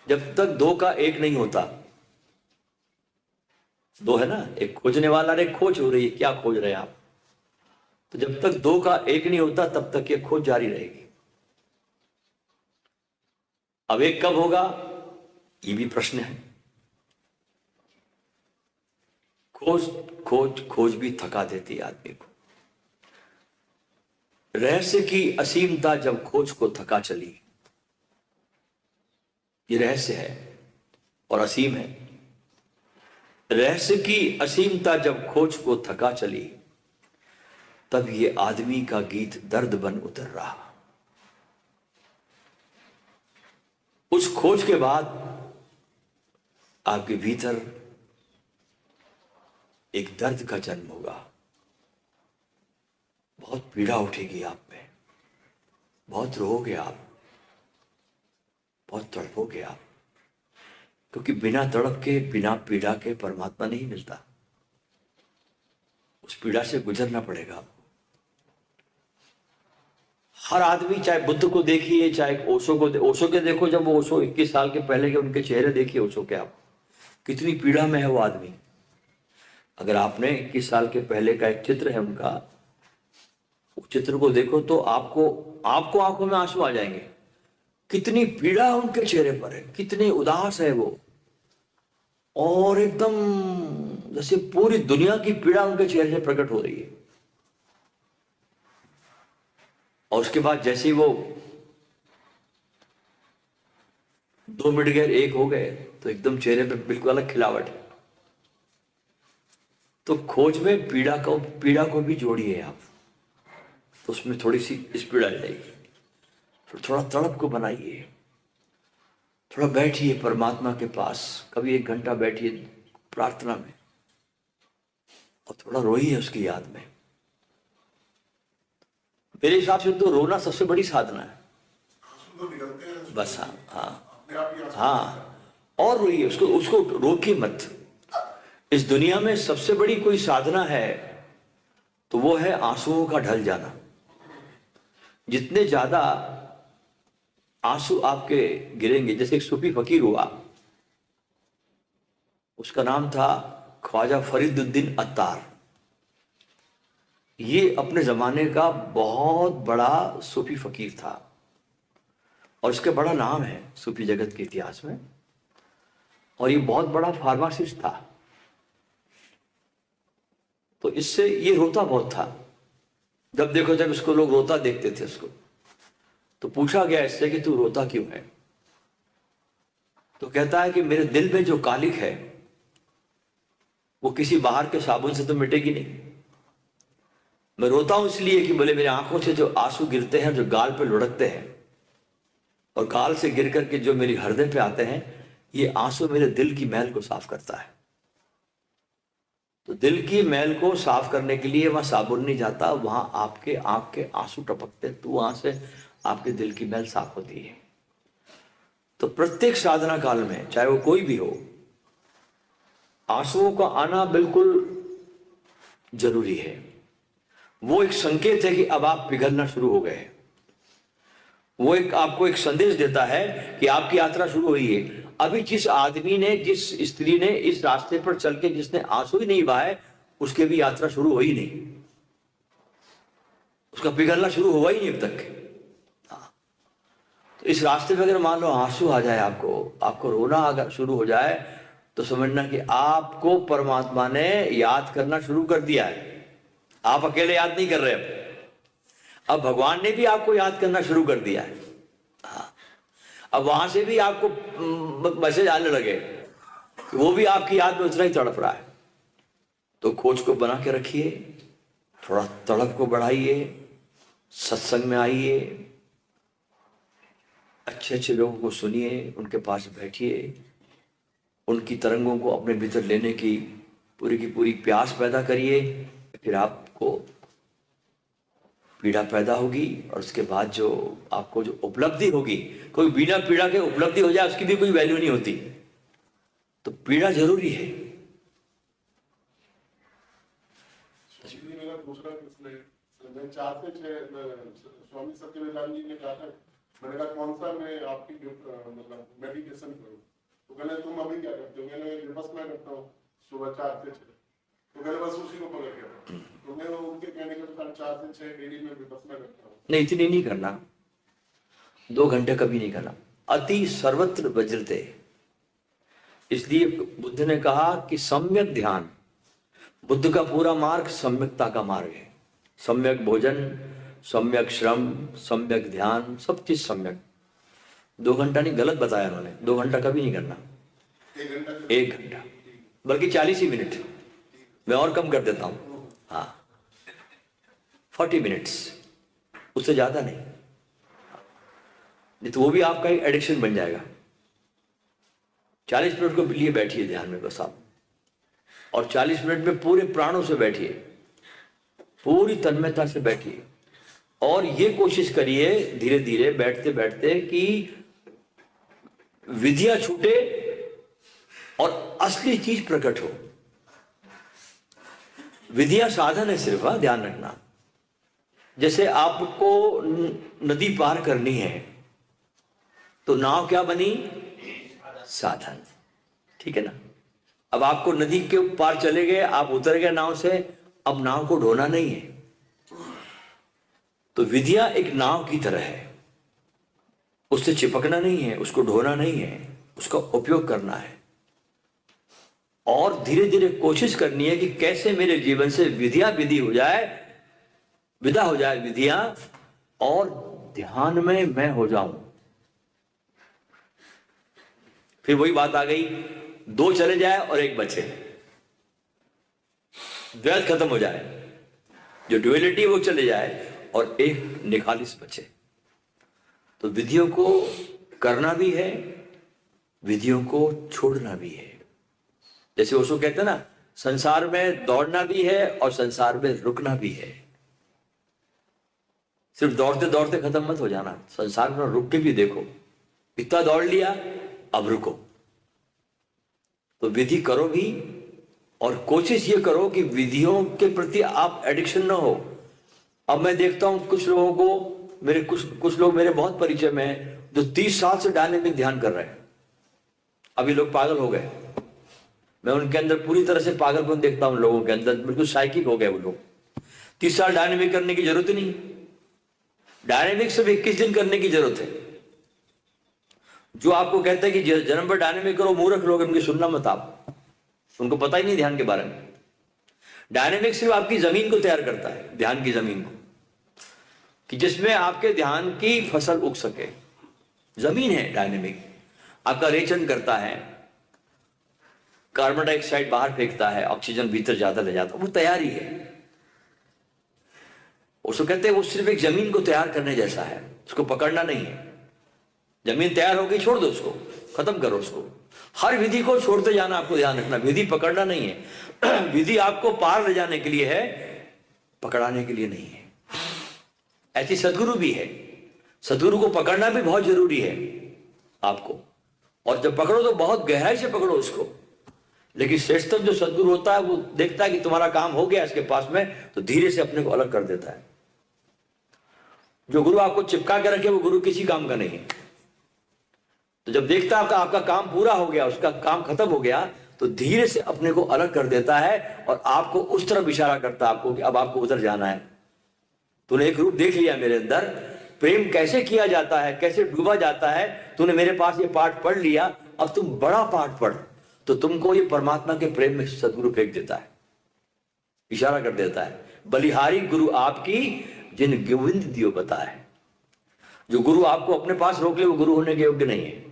जब तक दो का एक नहीं होता, दो है ना, एक खोजने वाला और एक खोज हो रही है, क्या खोज रहे हैं आप? तो जब तक दो का एक नहीं होता तब तक ये खोज जारी रहेगी। अब एक कब होगा, ये भी प्रश्न है। खोज भी थका देती है आदमी को। रहस्य की असीमता जब खोज को थका चली, ये रहस्य है और असीम है। रहस्य की असीमता जब खोज को थका चली, तब ये आदमी का गीत दर्द बन उतर रहा। उस खोज के बाद आपके भीतर एक दर्द का जन्म होगा, बहुत पीड़ा उठेगी आप में, बहुत रोओगे आप, बहुत तड़पोगे आप, क्योंकि बिना तड़प के, बिना पीड़ा के परमात्मा नहीं मिलता। उस पीड़ा से गुजरना पड़ेगा आपको। हर आदमी, चाहे बुद्ध को देखिए, चाहे ओशो के देखो, जब वो ओशो 21 साल के पहले के उनके चेहरे देखिए ओशो के, आप कितनी पीड़ा में है वो आदमी। अगर आपने 21 साल के पहले का एक चित्र है उनका, उस चित्र को देखो तो आपको आंखों में आंसू आ जाएंगे। कितनी पीड़ा उनके चेहरे पर है, कितने उदास है वो, और एकदम जैसे पूरी दुनिया की पीड़ा उनके चेहरे से प्रकट हो रही है। और उसके बाद जैसे ही वो 2 मिनट गए, एक हो गए, तो एकदम चेहरे पे बिल्कुल अलग खिलावट है। तो खोज में पीड़ा को भी जोड़िए आप, तो उसमें थोड़ी सी इस पीड़ा जाएगी। थोड़ा तड़प को बनाइए, थोड़ा बैठिए परमात्मा के पास, कभी 1 घंटा बैठिए प्रार्थना में, और थोड़ा रोइए उसकी याद में। मेरे हिसाब से तो रोना सबसे बड़ी साधना है। तो निकलते हैं बस हाँ, अपने आप ही आंसू हाँ, और रोइए, उसको रोकिए मत। इस दुनिया में सबसे बड़ी कोई साधना है तो वो है आंसुओं का ढल जाना। जितने ज्यादा आंसू आपके गिरेंगे, जैसे एक सूफी फकीर हुआ, उसका नाम था ख्वाजा फरीदुद्दीन अत्तार। ये अपने ज़माने का बहुत बड़ा सूफी फ़कीर था और इसका बड़ा नाम है सूफी जगत के इतिहास में, और ये बहुत बड़ा फार्मासिस्ट था। तो इससे ये रोता बहुत था, जब देखो जब इसको लोग रोता देखते थे उसको, तो पूछा गया इससे कि तू रोता क्यों है? तो कहता है कि मेरे दिल में जो कालिक है वो किसी बाहर के साबुन से तो मिटेगी नहीं। मैं रोता हूं इसलिए कि बोले मेरी आंखों से जो आंसू गिरते हैं, जो गाल पे लुढ़कते हैं और गाल से गिर करके जो मेरी हृदय पे आते हैं, ये आंसू मेरे दिल की मैल को साफ करता है। तो दिल की मैल को साफ करने के लिए वहां साबुन नहीं जाता, वहां आपके आंख के आंसू टपकते, तो वहां से आपके दिल की मैल साफ होती है। तो प्रत्येक साधना काल में, चाहे वो कोई भी हो, आंसुओं का आना बिल्कुल जरूरी है। वो एक संकेत है कि अब आप पिघलना शुरू हो गए। वो एक आपको एक संदेश देता है कि आपकी यात्रा शुरू हुई है। अभी जिस आदमी ने, जिस स्त्री ने इस रास्ते पर चल के जिसने आंसू ही नहीं बहाए, उसके भी यात्रा शुरू हुई नहीं, उसका पिघलना शुरू हुआ ही नहीं अब तक। तो इस रास्ते पे अगर मान लो आंसू आ जाए, आपको रोना अगर शुरू हो जाए, तो समझना कि आपको परमात्मा ने याद करना शुरू कर दिया है। आप अकेले याद नहीं कर रहे, अब भगवान ने भी आपको याद करना शुरू कर दिया है। हाँ, अब वहां से भी आपको मैसेज आने लगे कि वो भी आपकी याद में उतना ही तड़प रहा है। तो खोज को बना के रखिए, थोड़ा तड़प को बढ़ाइए, सत्संग में आइए, अच्छे अच्छे लोगों को सुनिए, उनके पास बैठिए, उनकी तरंगों को अपने भीतर लेने की पूरी प्यास पैदा करिए। फिर आपको पीड़ा पैदा होगी, और उसके बाद जो आपको जो उपलब्धि होगी, कोई बिना पीड़ा के उपलब्धि हो जाए उसकी भी कोई वैल्यू नहीं होती। तो पीड़ा जरूरी है। मेरा दूसरा प्रश्न है, मैं 4 से 6 स्वामी सत्यनारायण जी ने कहा था, मैंने कहा कौन सा मैं आपकी मतलब मेडिटेशन करूं, तो कहने तुम अभी क्या करते हो? मैंने विपश्यना करता हूँ सुबह 4 से 6, तो कहने बस उसी को पकड़ गया। तो मैं उनके कहने के अनुसार 4 से 6 डेली में विपश्यना करता हूँ। नहीं, इतनी नहीं करना, 2 घंटे कभी नहीं करना। अति सर्वत्र वज्रते, इसलिए बुद्ध ने कहा कि सम्यक ध्यान, बुद्ध का पूरा मार्ग सम्यकता का मार्ग है। सम्यक भोजन, सम्यक श्रम, सम्यक ध्यान, सब चीज सम्यक। 2 घंटा नहीं, गलत बताया उन्होंने, 2 घंटा कभी नहीं करना, 1 घंटा, बल्कि 40 ही मिनट, मैं और कम कर देता हूं। हाँ, 40 मिनट्स, उससे ज्यादा नहीं तो वो भी आपका एक एडिक्शन बन जाएगा। 40 मिनट के लिए बैठिए ध्यान में बस आप, और 40 मिनट में पूरे प्राणों से बैठिए, पूरी तन्मयता से बैठिए, और ये कोशिश करिए धीरे धीरे बैठते बैठते कि विधियां छूटे और असली चीज प्रकट हो। विधियां साधन है सिर्फ, ध्यान रखना। जैसे आपको नदी पार करनी है, तो नाव क्या बनी? साधन, ठीक है ना। अब आपको नदी के पार चले गए, आप उतर गए नाव से, अब नाव को ढोना नहीं है। तो विधियां एक नाव की तरह है, उससे चिपकना नहीं है, उसको ढोना नहीं है, उसका उपयोग करना है। और धीरे धीरे कोशिश करनी है कि कैसे मेरे जीवन से विधियां विदा हो जाए विधियां, और ध्यान में मैं हो जाऊं। फिर वही बात आ गई, 2 चले जाए और 1 बचे, द्वैत खत्म हो जाए, जो ड्युअलिटी वो चले जाए और 1 निखालिस बचे। तो विधियों को करना भी है, विधियों को छोड़ना भी है। जैसे उसको कहते हैं ना, संसार में दौड़ना भी है और संसार में रुकना भी है। सिर्फ दौड़ते दौड़ते खत्म मत हो जाना, संसार में रुक के भी देखो, इतना दौड़ लिया, अब रुको। तो विधि करो भी, और कोशिश ये करो कि विधियों के प्रति आप एडिक्शन ना हो। अब मैं देखता हूं कुछ लोगों को, मेरे कुछ लोग मेरे बहुत परिचय में हैं, जो 30 साल से डायनेमिक ध्यान कर रहे हैं। अभी लोग पागल हो गए, मैं उनके अंदर पूरी तरह से पागलपन देखता हूं, लोगों के अंदर बिल्कुल साइकिक हो गए वो लोग। 30 साल डायनेमिक करने की जरूरत ही नहीं। डायनेमिक सिर्फ 21 दिन करने की जरूरत है। जो आपको कहते हैं कि जन्म पर डायनेमिक करो, मूर्ख लोग, उनकी सुनना मत आप, उनको पता ही नहीं ध्यान के बारे में। डायनेमिक सिर्फ आपकी जमीन को तैयार करता है, ध्यान की जमीन को, कि जिसमें आपके ध्यान की फसल उग सके। जमीन है डायनेमिक, आपका रेचन करता है, कार्बन डाइऑक्साइड बाहर फेंकता है, ऑक्सीजन भीतर ज्यादा ले जाता है, वो तैयारी है। उसको कहते हैं वो सिर्फ एक जमीन को तैयार करने जैसा है, उसको पकड़ना नहीं है। जमीन तैयार हो गई, छोड़ दो उसको, खत्म करो उसको। हर विधि को छोड़ते जाना, आपको ध्यान रखना, विधि पकड़ना नहीं है। विधि आपको पार ले जाने के लिए है, पकड़ाने के लिए नहीं है। ऐसी सदगुरु भी है, सदगुरु को पकड़ना भी बहुत जरूरी है आपको, और जब पकड़ो तो बहुत गहराई से पकड़ो उसको। लेकिन श्रेष्ठतम जो सदगुरु होता है वो देखता है कि तुम्हारा काम हो गया इसके पास में, तो धीरे से अपने को अलग कर देता है। जो गुरु आपको चिपका के रखे वो गुरु किसी काम का नहीं है। तो जब देखता है आपका काम पूरा हो गया, उसका काम खत्म हो गया, तो धीरे से अपने को अलग कर देता है और आपको उस तरफ इशारा करता है आपको कि अब आपको उधर जाना है। तूने एक रूप देख लिया मेरे अंदर, प्रेम कैसे किया जाता है, कैसे डूबा जाता है, तूने मेरे पास ये पाठ पढ़ लिया, अब तुम बड़ा पाठ पढ़। तो तुमको ये परमात्मा के प्रेम में सदगुरु फेंक देता है, इशारा कर देता है। बलिहारी गुरु आपकी जिन गोविंद दियो बताए। जो गुरु आपको अपने पास रोक ले वो गुरु होने के योग्य नहीं है।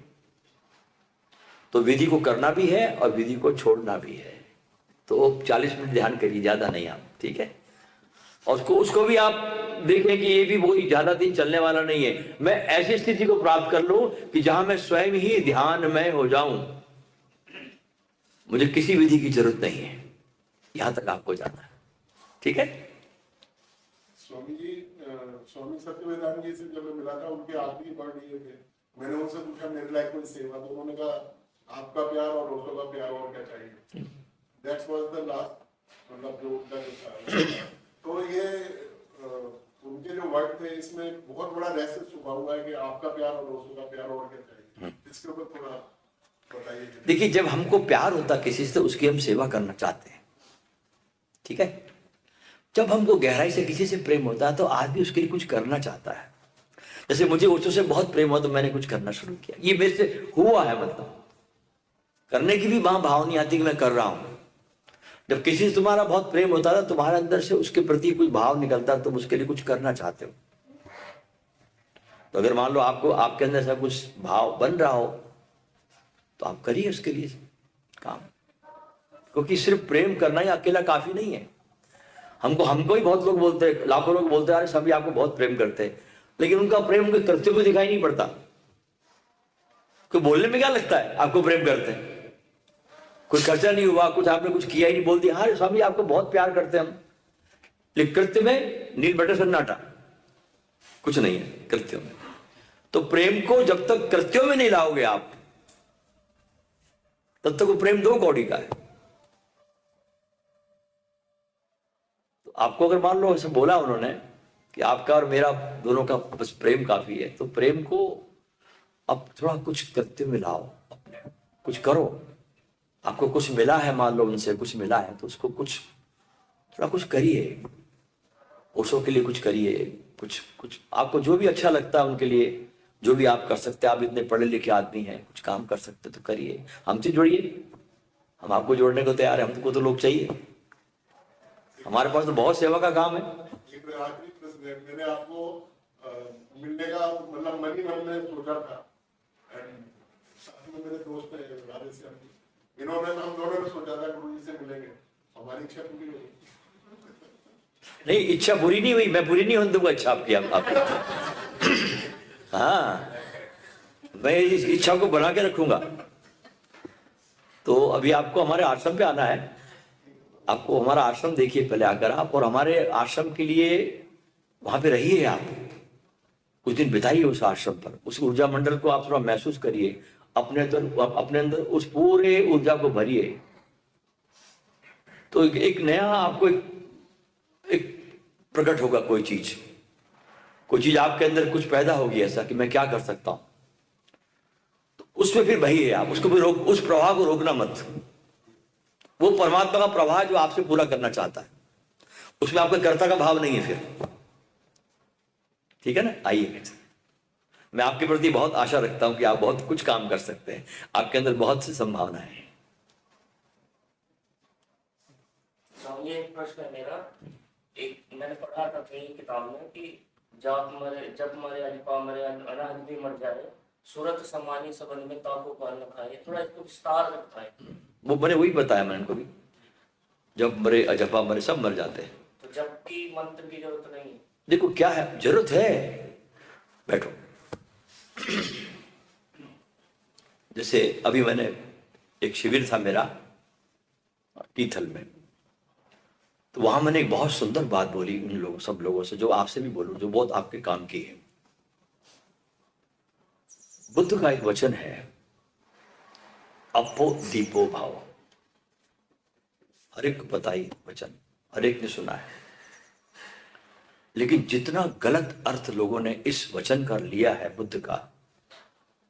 तो विधि को करना भी है और विधि को छोड़ना भी है। तो 40 मिनट ध्यान करिए, ज्यादा नहीं आप, ठीक है। और उसको भी आप देखें कि ये भी बहुत ज्यादा दिन चलने वाला नहीं है। मैं ऐसी स्थिति को प्राप्त कर लूं कि जहां मैं स्वयं ही ध्यानमय हो जाऊं, मुझे किसी विधि की जरूरत नहीं है। यहां तक आपको जाना है, ठीक है। स्वामी जी, स्वामी सत्यवेदांत जी से जब मैं मिला था, उनके आखिरी वर्ड ये थे, मैंने उनसे पूछा मेरे लायक कोई सेवा, तो उन्होंने कहा आपका प्यार और औरों का प्यार, और क्या चाहिए। दैट्स वाज द लास्ट, मतलब जो उनका था। तो ये उनके जो वर्ड थे, इसमें बहुत बड़ा रहस्य छुपा हुआ है कि आपका प्यार और औरों का प्यार, और क्या चाहिए। इसके ऊपर थोड़ा बताइए। देखिए, जब हमको प्यार होता किसी से, उसकी हम सेवा करना चाहते हैं, ठीक है। जब हमको गहराई से किसी से प्रेम होता है तो आदमी उसके लिए कुछ करना चाहता है। जैसे मुझे उससे से बहुत प्रेम हुआ तो मैंने कुछ करना शुरू किया, ये मेरे से हुआ है। मतलब करने की भी वहां भाव नहीं आती कि मैं कर रहा हूं। जब किसी से तुम्हारा बहुत प्रेम होता है, तुम्हारे अंदर से उसके प्रति कुछ भाव निकलता है, तुम उसके लिए कुछ करना चाहते हो। तो अगर मान लो आपको आपके अंदर से कुछ भाव बन रहा हो तो आप करिए उसके लिए काम, क्योंकि सिर्फ प्रेम करना ही अकेला काफी नहीं है। हमको ही बहुत लोग बोलते हैं, लाखों लोग बोलते हैं अरे सभी आपको बहुत प्रेम करते हैं, लेकिन उनका प्रेम उनके कृत्यों में दिखाई नहीं पड़ता। कोई बोलने में क्या लगता है आपको प्रेम करते हैं, कुछ खर्चा नहीं हुआ, कुछ आपने कुछ किया ही नहीं, बोल दिया हाँ स्वामी आपको बहुत प्यार करते हैं हम, लेकिन कृत्य में नील बटे सन्नाटा, कुछ नहीं है कृत्यों में। तो प्रेम को जब तक कृत्यों में नहीं लाओगे आप, तब तक वो प्रेम दो कौड़ी का है। तो आपको अगर मान लो ऐसे बोला उन्होंने कि आपका और मेरा दोनों का बस प्रेम काफी है, तो प्रेम को अब थोड़ा कुछ कृत्य में लाओ, अपने कुछ करो। आपको कुछ मिला है, मान लो उनसे कुछ मिला है, तो उसको कुछ थोड़ा कुछ करिए, औरों के लिए कुछ करिए, कुछ आपको जो भी अच्छा लगता है उनके लिए जो भी आप कर सकते हैं। आप इतने पढ़े लिखे आदमी हैं, कुछ काम कर सकते तो करिए, हमसे जुड़िए, हम आपको जोड़ने को तैयार है। हमको तो लोग चाहिए, हमारे पास तो बहुत सेवा का काम है। एक आखिरी प्रश्न है, मैंने आपको मिलने का मतलब मन ही मन में सोचा था, साथ में मेरे दोस्त है राधे श्याम जी, इन्होंने हम दोनों ने सोचा था गुरु जी से मिलेंगे, हमारी इच्छा पूरी हुई। नहीं, इच्छा पूरी नहीं हुई, मैं पूरी नहीं होने दूंगा इच्छा आपकी। हाँ, मैं इस इच्छा को बना के रखूंगा। तो अभी आपको हमारे आश्रम पे आना है, आपको हमारा आश्रम देखिए पहले आकर आप, और हमारे आश्रम के लिए वहां पे रहिए, आप कुछ दिन बिताइए उस आश्रम पर, उस ऊर्जा मंडल को आप थोड़ा महसूस करिए, अपने अंदर उस पूरे ऊर्जा को भरिए। तो एक नया आपको एक प्रकट होगा, कोई चीज आपके अंदर कुछ पैदा होगी ऐसा कि मैं क्या कर सकता हूं। तो उसमें फिर बहिए आप, उसको भी उस प्रवाह को रोकना मत। वो परमात्मा का प्रवाह जो आपसे पूरा करना चाहता है, उसमें आपका कर्ता का भाव नहीं है फिर, ठीक है ना। आइए, मैं आपके प्रति बहुत आशा रखता हूं कि आप बहुत कुछ काम कर सकते हैं, आपके अंदर बहुत सी संभावना है। स्वामी जी, एक प्रश्न है मेरा। एक मैंने पढ़ा था कहीं किताब में कि जब मरे अजपा मरे अनाहत भी मर जाए, सूरत समानी सबन में ताको पाल न खाए। थोड़ा इसको विस्तार में बताएं। वो मैंने वही बताया मैंने को भी, जब मरे अजपा मरे सब मर जाते हैं। तो जबकि मंत्र की जरूरत नहीं है। देखो क्या है, जरूरत है। बैठो। जैसे अभी मैंने एक शिविर था मेरा तीथल में, तो वहां मैंने एक बहुत सुंदर बात बोली उन लोगों, सब लोगों से, जो आपसे भी बोलूं, जो बहुत आपके काम की है। बुद्ध का एक वचन है, अपो दीपो भाव। हर एक को पता ही वचन, हर एक ने सुना है, लेकिन जितना गलत अर्थ लोगों ने इस वचन का लिया है बुद्ध का,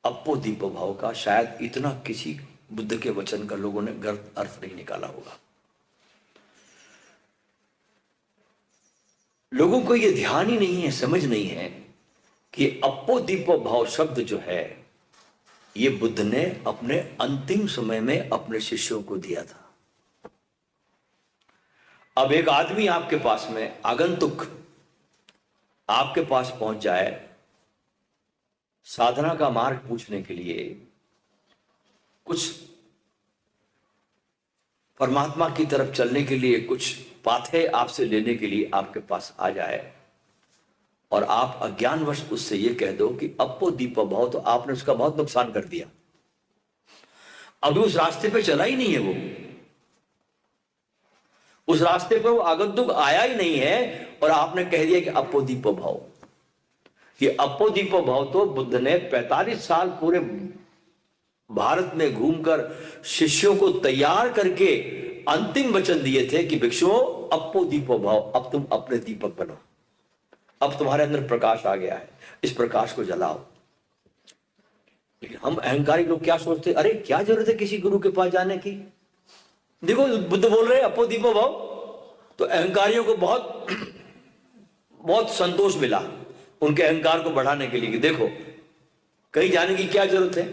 अपो दीपो भाव का, शायद इतना किसी बुद्ध के वचन का लोगों ने गलत अर्थ नहीं निकाला होगा। लोगों को यह ध्यान ही नहीं है, समझ नहीं है कि अपो दीपो भाव शब्द जो है, ये बुद्ध ने अपने अंतिम समय में अपने शिष्यों को दिया था। अब एक आदमी आपके पास में, आगंतुक आपके पास पहुंच जाए साधना का मार्ग पूछने के लिए, कुछ परमात्मा की तरफ चलने के लिए, कुछ पाथे आपसे लेने के लिए आपके पास आ जाए, और आप अज्ञानवश उससे ये कह दो कि अपो दीपो भाव, तो आपने उसका बहुत नुकसान कर दिया। अभी उस रास्ते पे चला ही नहीं है वो, उस रास्ते पर वो आगंतुक आया ही नहीं है, और आपने कह दिया कि अपो दीपो भाव। ये अपो दीपो भाव तो बुद्ध ने 45 साल पूरे भारत में घूमकर शिष्यों को तैयार करके अंतिम वचन दिए थे कि भिक्षुओं, अपो दीपो भाव, अब तुम अपने दीपक बनो, अब तुम्हारे अंदर प्रकाश आ गया है, इस प्रकाश को जलाओ। लेकिन हम अहंकारी लोग क्या सोचते, अरे क्या जरूरत है किसी गुरु के पास जाने की। देखो बुद्ध बोल रहे हैं अपो दीपो भाव, तो अहंकारियों को बहुत बहुत संतोष मिला उनके अहंकार को बढ़ाने के लिए कि देखो कहीं जाने की क्या जरूरत है,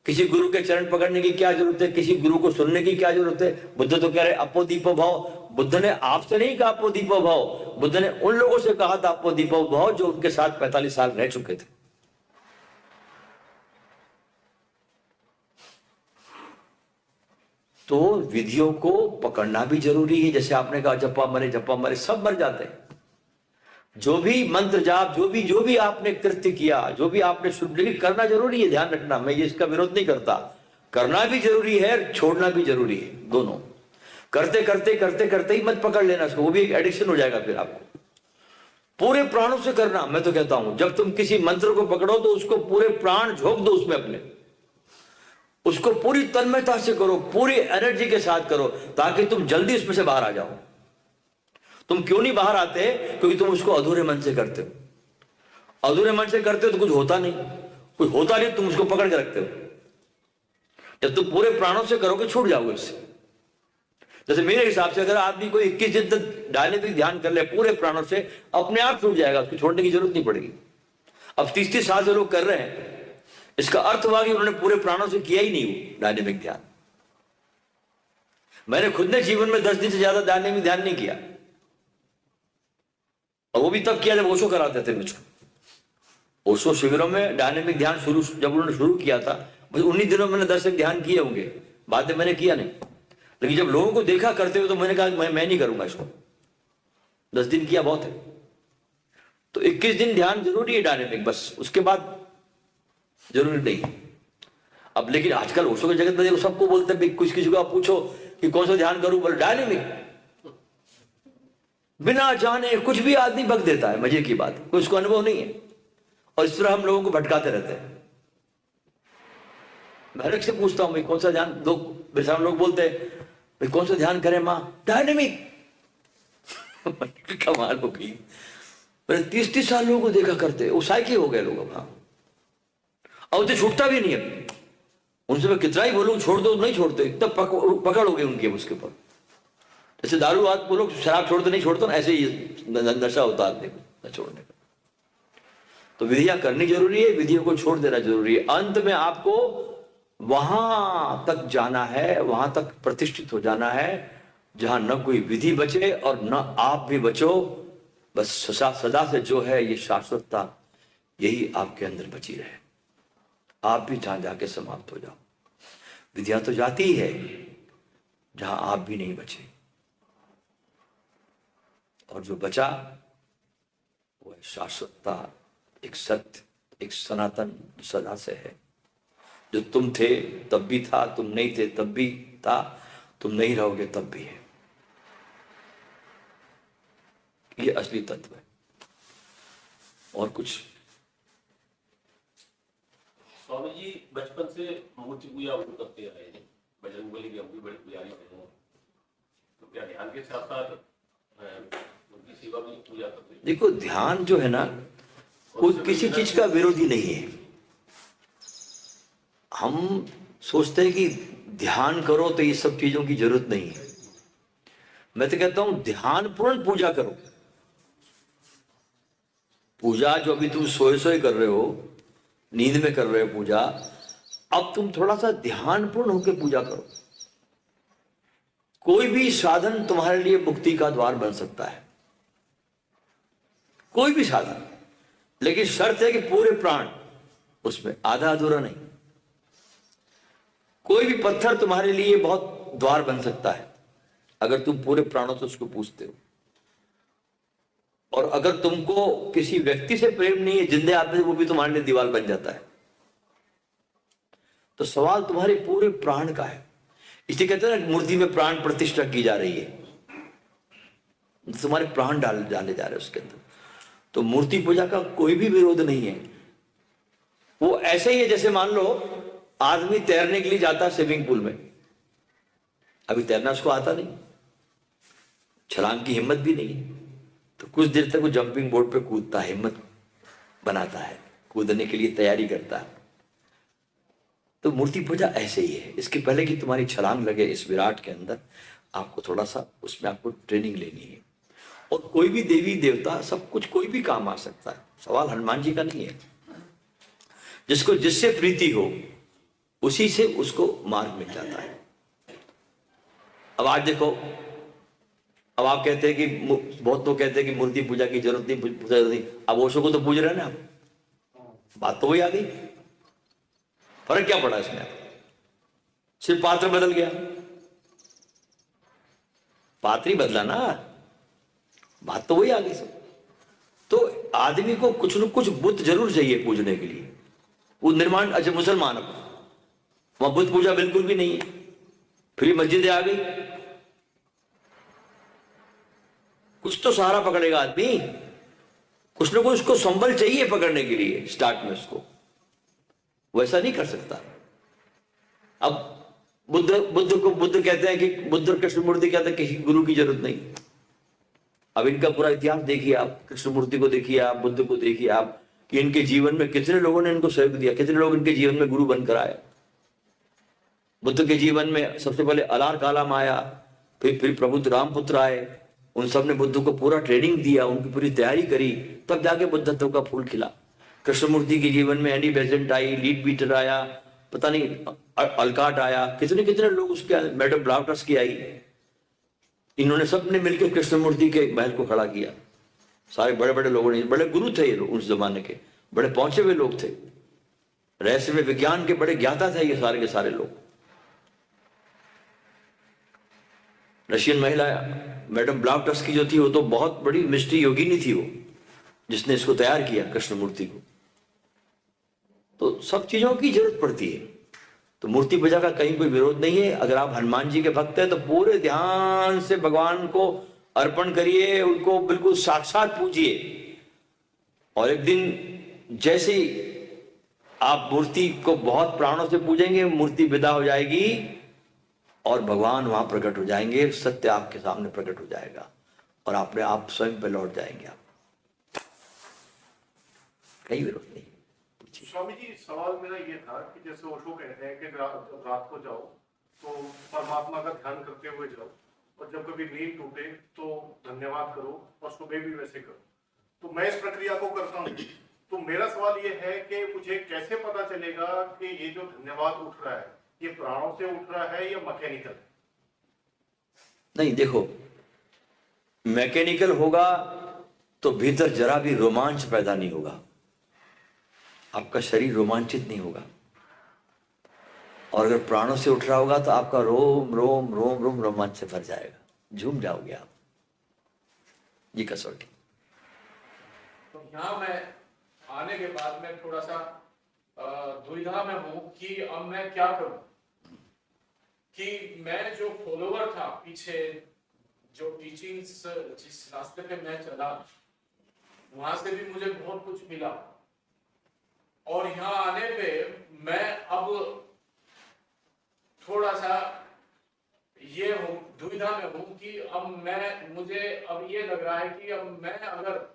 किसी गुरु के चरण पकड़ने की क्या जरूरत है, किसी गुरु को सुनने की क्या जरूरत है। बुद्ध तो कह रहे अपो दीपो भाव। बुद्ध ने आपसे नहीं कहा अपो दीपो भाव, बुद्ध ने उन लोगों से कहा था अपो दीपो भाव जो उनके साथ 45 साल रह चुके थे। तो विधियों को पकड़ना भी जरूरी है। जैसे आपने कहा जपा मरे सब मर जाते हैं। जो भी मंत्र जाप, जो भी आपने कृत्य किया, जो भी आपने शुभ, लेकिन करना जरूरी है, ध्यान रखना, मैं ये इसका विरोध नहीं करता। करना भी जरूरी है, छोड़ना भी जरूरी है, दोनों। करते करते ही मत पकड़ लेना उसको, वो भी एक एडिक्शन हो जाएगा फिर आपको। पूरे प्राणों से करना, मैं तो कहता हूं जब तुम किसी मंत्र को पकड़ो तो उसको पूरे प्राण झोंक दो उसमें अपने, उसको पूरी तन्मयता से करो, पूरी एनर्जी के साथ करो, ताकि तुम जल्दी उसमें से बाहर आ जाओ। तुम क्यों नहीं बाहर आते? क्योंकि तुम उसको अधूरे मन से करते हो। अधूरे मन से करते हो तो कुछ होता नहीं, तुम उसको पकड़ के रखते हो। जब तुम पूरे प्राणों से करोगे छूट जाओगे उससे। जैसे मेरे हिसाब से अगर आदमी को 21 दिन तक डायनेमिक ध्यान कर ले पूरे प्राणों से, अपने आप छूट जाएगा, उसको छोड़ने की जरूरत नहीं पड़ेगी। अब 30-30 साल से लोग कर रहे हैं, इसका अर्थ हुआ कि उन्होंने पूरे प्राणों से किया ही नहीं वो डायनेमिक ध्यान। मैंने खुद ने जीवन में 10 दिन से ज्यादा डायनेमिक ध्यान नहीं किया, और वो भी तब किया जब ओशो कराते थे मुझको। ओशो शिविरों में डायनेमिक ध्यान जब उन्होंने शुरू किया था, बस 19 दिनों में मैंने 10 ध्यान किए होंगे, बाद में मैंने किया नहीं। लेकिन जब लोगों को देखा करते हुए तो मैंने कहा मैं नहीं करूंगा इसको, 10 दिन किया बहुत है। तो 21 दिन ध्यान जरूरी है डायनेमिक, बस उसके बाद जरूरी नहीं। अब लेकिन आजकल ओशो के जगत में देखो सबको बोलते हैं, कुछ किसी को आप पूछो कि कौन सा ध्यान करूं, बोले डायनेमिक। बिना जाने कुछ भी आदमी बक देता है, मजे की बात, कोई उसको अनुभव नहीं है, और इस तरह हम लोगों को भटकाते रहते हैं। मैं हर एक से पूछता हूं भाई कौन सा ध्यान, लोग बोलते हैं भाई कौन सा ध्यान करें मां, डायनेमिक। कमाल हो गई। 30-30 साल लोगों को देखा करते, उसाइकी हो गए लोग। हाँ, और तो छूटता भी नहीं है उनसे। मैं कितना ही बोलूं छोड़ दो, नहीं छोड़ते, तब पकड़ हो गई उनकी उसके ऊपर। जैसे दारू आदमी वो लोग शराब छोड़ते नहीं छोड़ते ना, ऐसे ही नशा होता है आदमी को न छोड़ने का। तो विधियां करनी जरूरी है, विधियों को छोड़ देना जरूरी है। अंत में आपको वहां तक जाना है, वहां तक प्रतिष्ठित हो जाना है जहां न कोई विधि बचे और न आप भी बचो। बस सदा से जो है ये शाश्वतता, यही आपके अंदर बची रहे। आप भी जहां जाके समाप्त हो जाओ। विधियां तो जाती ही है जहां आप भी नहीं बचे, और जो बचा वो है शाश्वतता, एक सत्य, एक सनातन सदा से है। जो तुम थे तब भी था, तुम नहीं थे तब भी था, तुम नहीं रहोगे तब भी है। ये असली तत्व है, और कुछ। स्वामी जी बचपन से मूर्ति पूजा वो करते आए हैं, बजरंगबली की हम भी बड़े पुजारी रहे हैं, तो क्या ध्यान के साथ साथ उनकी सेवा भी पूजा करते हैं? देखो, ध्यान जो है ना, कोई किसी चीज का विरोधी नहीं है। हम सोचते हैं कि ध्यान करो तो ये सब चीजों की जरूरत नहीं है। मैं तो कहता हूं ध्यान पूर्ण पूजा करो। पूजा जो अभी तुम सोए सोए कर रहे हो, नींद में कर रहे हो पूजा, अब तुम थोड़ा सा ध्यान पूर्ण होकर पूजा करो। कोई भी साधन तुम्हारे लिए मुक्ति का द्वार बन सकता है, कोई भी साधन, लेकिन शर्त है कि पूरे प्राण, उसमें आधा अधूरा नहीं। कोई भी पत्थर तुम्हारे लिए बहुत द्वार बन सकता है अगर तुम पूरे प्राणों से उसको पूजते हो। और अगर तुमको किसी व्यक्ति से प्रेम नहीं है, जिंदे आदमी से, वो भी तुम्हारे लिए दीवार बन जाता है। तो सवाल तुम्हारे पूरे प्राण का है। इसलिए कहते हैं ना, मूर्ति में प्राण प्रतिष्ठा की जा रही है, तुम्हारे प्राण डाले जा रहे हैं उसके अंदर। तो मूर्ति पूजा का कोई भी विरोध नहीं है। वो ऐसे ही है जैसे मान लो आदमी तैरने के लिए जाता है स्विमिंग पूल में, अभी तैरना उसको आता नहीं, छलांग की हिम्मत भी नहीं है, तो कुछ देर तक वो जंपिंग बोर्ड पे कूदता है, हिम्मत बनाता है, कूदने के लिए तैयारी करता है। तो मूर्ति पूजा ऐसे ही है। इसके पहले कि तुम्हारी छलांग लगे इस विराट के अंदर, आपको थोड़ा सा उसमें आपको ट्रेनिंग लेनी है। और कोई भी देवी देवता, सब कुछ, कोई भी काम आ सकता है। सवाल हनुमान जी का नहीं है। जिसको जिससे प्रीति हो उसी से उसको मार्ग मिल जाता है। अब आज देखो, अब आप कहते हैं कि बहुत लोग कहते हैं कि मूर्ति पूजा की जरूरत नहीं, पूजा नहीं। अब ओशो को तो पूज रहे हैं ना आप, बात तो वही आ गई। फर्क क्या पड़ा इसमें? सिर्फ पात्र बदल गया, पात्र ही बदला ना, बात तो वही आ गई सब। तो आदमी को कुछ न कुछ बुत जरूर चाहिए पूजने के लिए। वो निर्माण, अच्छा मुसलमान, वहां बुत पूजा बिल्कुल भी नहीं है, फिर मस्जिदें आ गई। कुछ तो सहारा पकड़ेगा आदमी, कुछ न कुछ उसको संबल चाहिए पकड़ने के लिए स्टार्ट में। उसको वैसा नहीं कर सकता। अब बुद्ध कहते हैं कि बुद्ध और कृष्णमूर्ति कहते हैं किसी गुरु की जरूरत नहीं। अब इनका पूरा इतिहास देखिए आप, कृष्णमूर्ति को देखिए आप, बुद्ध को देखिए आप, कि इनके जीवन में कितने लोगों ने इनको सहयोग दिया, कितने लोग इनके जीवन में गुरु बनकर आए। बुद्ध के जीवन में सबसे पहले अलार कालाम आया, फिर प्रबुद्ध रामपुत्र आए। उन सब ने बुद्ध को पूरा ट्रेनिंग दिया, उनकी पूरी तैयारी करी, तब जाके बुद्धत्व का फूल खिला। कृष्णमूर्ति के जीवन में एनी बेसेंट आई, लीड बीटर आया, पता नहीं अल्काट आया, कितने कितने लोग उसके, मैडम ब्लाउटर्स्की आई। इन्होंने सबने मिलकर कृष्णमूर्ति के महल को खड़ा किया। सारे बड़े बड़े लोगों ने, बड़े गुरु थे ये उस जमाने के, बड़े पहुंचे हुए लोग थे, रहस्य में विज्ञान के बड़े ज्ञाता थे ये सारे के सारे लोग। रशियन महिला मैडम ब्लाउटर्स्की जो थी, वो तो बहुत बड़ी मिस्ट्री योगिनी थी, वो जिसने इसको तैयार किया कृष्णमूर्ति को। तो सब चीजों की जरूरत पड़ती है। तो मूर्ति पूजा का कहीं कोई विरोध नहीं है। अगर आप हनुमान जी के भक्त हैं तो पूरे ध्यान से भगवान को अर्पण करिए, उनको बिल्कुल साक्षात पूजिए। और एक दिन जैसे ही आप मूर्ति को बहुत प्राणों से पूजेंगे, मूर्ति विदा हो जाएगी और भगवान वहां प्रकट हो जाएंगे, सत्य आपके सामने प्रकट हो जाएगा और अपने आप स्वयं पे लौट जाएंगे आप। कहीं विरोध नहीं। स्वामी जी, सवाल मेरा ये था कि जैसे ओशो कहते हैं कि रात को जाओ तो परमात्मा का ध्यान करते हुए जाओ, और जब कभी नींद टूटे तो धन्यवाद करो, और सुबह भी वैसे करो। तो मैं इस प्रक्रिया को करता हूँ। तो मेरा सवाल ये है कि मुझे कैसे पता चलेगा कि ये जो धन्यवाद उठ रहा है ये प्राणों से उठ रहा है या मैकेनिकल है? नहीं, देखो, मैकेनिकल होगा तो भीतर जरा भी रोमांच पैदा नहीं होगा, आपका शरीर रोमांचित नहीं होगा। और अगर प्राणों से उठ रहा होगा तो आपका रोम रोम रोम रोम रोमांच से भर जाएगा, झूम जाओगे आप। ये कसौटी। तो यहाँ मैं आने के बाद में थोड़ा सा दुविधा में हूँ कि अब मैं क्या करूँ, कि मैं जो फॉलोवर था पीछे, जो टीचिंग्स जिस रास्ते पे मैं चला वहां से भी मुझे बहुत कुछ मिला, और यहाँ आने पे मैं अब थोड़ा सा ये हूँ, दुविधा में हूँ कि अब मुझे अब ये लग रहा है कि अब मैं अगर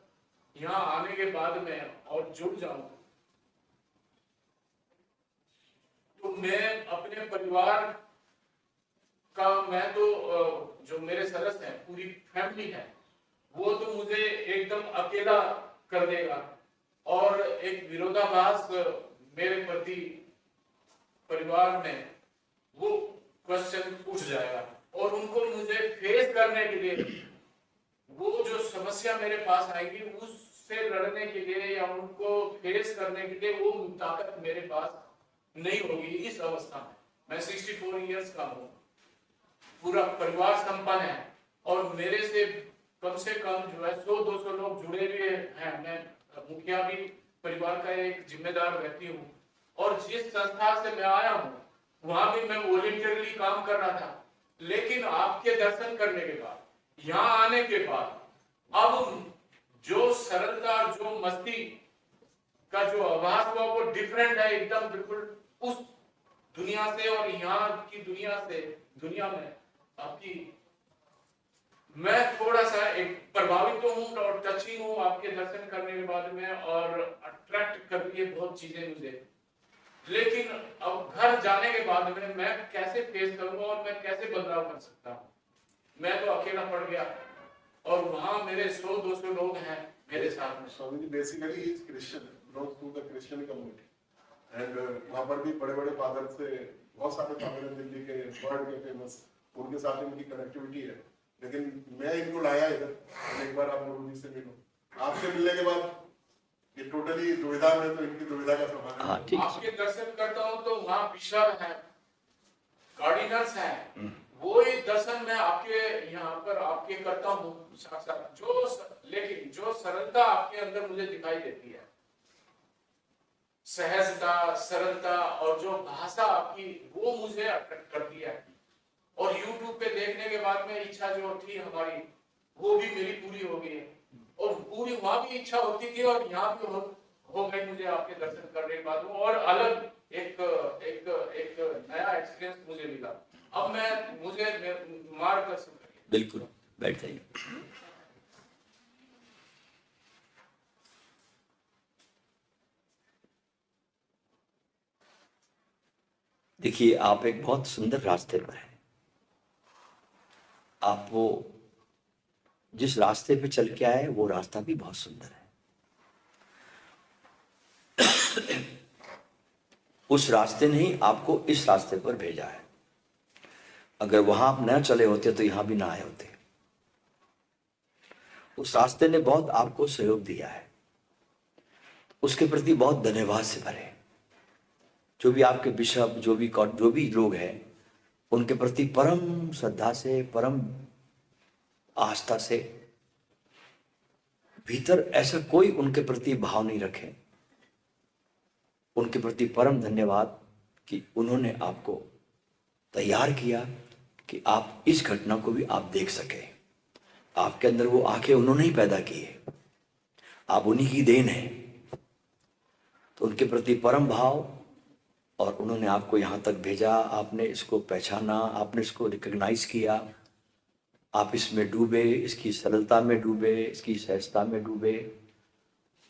यहाँ आने के बाद में और जुड़ जाऊं तो मैं अपने परिवार का, मैं तो जो मेरे सदस्य हैं, पूरी फैमिली है, वो तो मुझे एकदम अकेला कर देगा, और एक विरोधाभास मेरे प्रति परिवार में वो क्वेश्चन उठ जाएगा, और उनको मुझे फेस करने के लिए, वो जो समस्या मेरे पास आएगी उससे लड़ने के लिए या उनको फेस करने के लिए वो ताकत मेरे पास नहीं होगी इस अवस्था में। मैं 64 इयर्स का हूँ, पूरा परिवार संपन्न है, और मेरे से कम जो है 100-200 लोग जुड़े हुए हैं। मैं मुखिया भी परिवार का एक जिम्मेदार व्यक्ति हूँ, और जिस संस्था से मैं आया हूँ वहां भी मैं वॉलंटियरली काम कर रहा था, लेकिन आपके दर्शन करने के बाद, यहाँ आने के बाद, अब जो सरलता, जो मस्ती का जो आभास हुआ वो डिफरेंट है एकदम, बिल्कुल उस दुनिया से और यहाँ की दुनिया में आपकी, मैं थोड़ा सा एक प्रभावित तो हूँ और टचिंग हूँ आपके दर्शन करने के बाद में, और अट्रैक्ट कर रही है बहुत चीजें मुझे। लेकिन अब घर जाने के बाद में मैं कैसे फेस करूंगा और मैं कैसे बदलाव कर सकता हूँ? मैं तो अकेला पड़ गया, और वहां मेरे 100-200 लोग हैं मेरे साथ में। Swami ji basically is Christian, belongs to the Christian community, and वहाँ पर भी बड़े-बड़े फादर से, बहुत सारे फादर हैं दिल्ली के, वर्ल्ड के फेमस, उनके साथ इनकी कनेक्टिविटी है। लेकिन मैं इनको लाया इधर, एक बार आप गुरु जी से मिलो, आपसे मिलने के बाद ये टोटली दुविधा में, तो इनकी दुविधा का समाधान। हाँ, ठीक है। आपके दर्शन करता हूँ तो वहाँ बिशप है, कार्डिनल्स हैं, वो ही दर्शन मैं आपके यहाँ पर आपके करता हूँ साक्षात। लेकिन जो सरलता आपके अंदर मुझे दिखाई देती है, सहजता, सरलता, और जो भाषा आपकी, वो मुझे अट्रैक्ट करती है। और YouTube पे देखने के बाद में इच्छा जो थी हमारी, वो भी मेरी पूरी हो गई है, और पूरी वहां भी इच्छा होती थी और यहाँ भी हो गई मुझे आपके दर्शन करने के बाद, और अलग एक नया एक्सपीरियंस मुझे मिला। अब मुझे मार्गदर्शन करिए। बिल्कुल, बैठ जाइए। देखिए, आप एक बहुत सुंदर रास्ते पर हैं। आप वो जिस रास्ते पे चल के आए वो रास्ता भी बहुत सुंदर है। उस रास्ते ने ही आपको इस रास्ते पर भेजा है। अगर वहां आप न चले होते तो यहां भी ना आए होते। उस रास्ते ने बहुत आपको सहयोग दिया है, उसके प्रति बहुत धन्यवाद से भरे। जो भी आपके बिशप, जो भी लोग हैं, उनके प्रति परम श्रद्धा से, परम आस्था से, भीतर ऐसा कोई उनके प्रति भाव नहीं रखे। उनके प्रति परम धन्यवाद कि उन्होंने आपको तैयार किया कि आप इस घटना को भी आप देख सके। आपके अंदर वो आंखें उन्होंने ही पैदा की है, आप उन्हीं की देन है। तो उनके प्रति परम भाव, और उन्होंने आपको यहाँ तक भेजा, आपने इसको पहचाना, आपने इसको रिकॉग्नाइज किया, आप इसमें डूबे, इसकी सरलता में डूबे, इसकी सहजता में डूबे,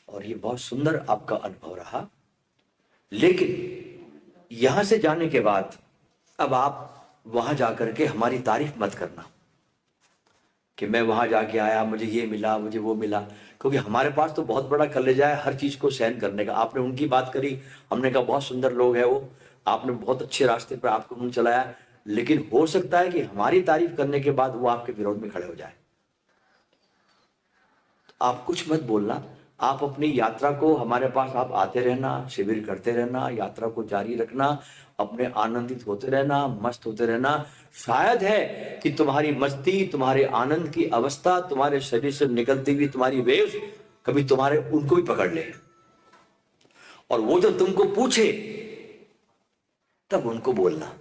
और ये बहुत सुंदर आपका अनुभव रहा। लेकिन यहाँ से जाने के बाद अब आप वहाँ जाकर के हमारी तारीफ मत करना, कि मैं वहाँ जाके आया, मुझे ये मिला, मुझे वो मिला, क्योंकि हमारे पास तो बहुत बड़ा कलेजा है हर चीज़ को सहन करने का। आपने उनकी बात करी, हमने कहा बहुत सुंदर लोग हैं वो, आपने बहुत अच्छे रास्ते पर आपको उन्होंने चलाया, लेकिन हो सकता है कि हमारी तारीफ करने के बाद वो आपके विरोध में खड़े हो जाए। आप कुछ मत बोलना, आप अपनी यात्रा को, हमारे पास आप आते रहना, शिविर करते रहना, यात्रा को जारी रखना, अपने आनंदित होते रहना, मस्त होते रहना। शायद है कि तुम्हारी मस्ती, तुम्हारे आनंद की अवस्था, तुम्हारे शरीर से निकलती हुई तुम्हारी वेव्स कभी तुम्हारे उनको भी पकड़ ले, और वो जब तुमको पूछे तब उनको बोलना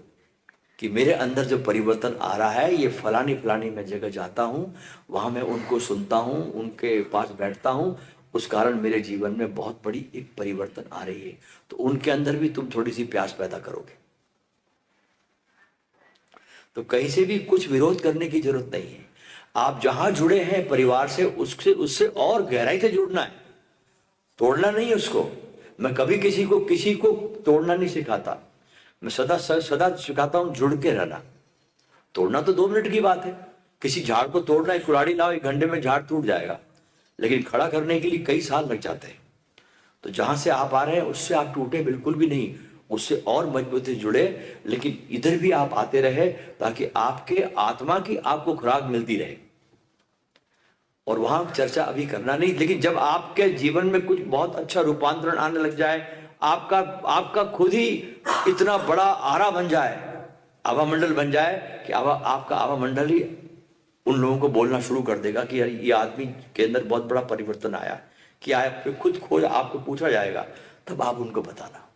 कि मेरे अंदर जो परिवर्तन आ रहा है, ये फलानी फलानी मैं जगह जाता हूँ, वहाँ मैं उनको सुनता हूँ, उनके पास बैठता हूँ, उस कारण मेरे जीवन में बहुत बड़ी एक परिवर्तन आ रही है। तो उनके अंदर भी तुम थोड़ी सी प्यास पैदा करोगे। तो कहीं से भी कुछ विरोध करने की जरूरत नहीं है। आप जहां जुड़े हैं परिवार से, उससे और गहराई से जुड़ना है, तोड़ना नहीं है उसको। मैं कभी किसी को तोड़ना नहीं सिखाता, मैं सदा सिखाता हूं जुड़ के रहना। तोड़ना तो 2 मिनट की बात है, किसी झाड़ को तोड़ना, एक कुल्हाड़ी लाओ, 1 घंटे में झाड़ टूट जाएगा, लेकिन खड़ा करने के लिए कई साल लग जाते हैं। तो जहां से आप आ रहे हैं उससे आप टूटे बिल्कुल भी नहीं, उससे और मजबूती जुड़े, लेकिन इधर भी आप आते रहे ताकि आपके आत्मा की आपको खुराक मिलती रहे। और वहां चर्चा अभी करना नहीं, लेकिन जब आपके जीवन में कुछ बहुत अच्छा रूपांतरण आने लग जाए, आपका खुद ही इतना बड़ा आरा बन जाए, आभा मंडल बन जाए कि आपका आभा मंडल ही उन लोगों को बोलना शुरू कर देगा कि यार ये आदमी के अंदर बहुत बड़ा परिवर्तन आया, कि आया, फिर खुद खोज आपको पूछा जाएगा, तब आप उनको बताना।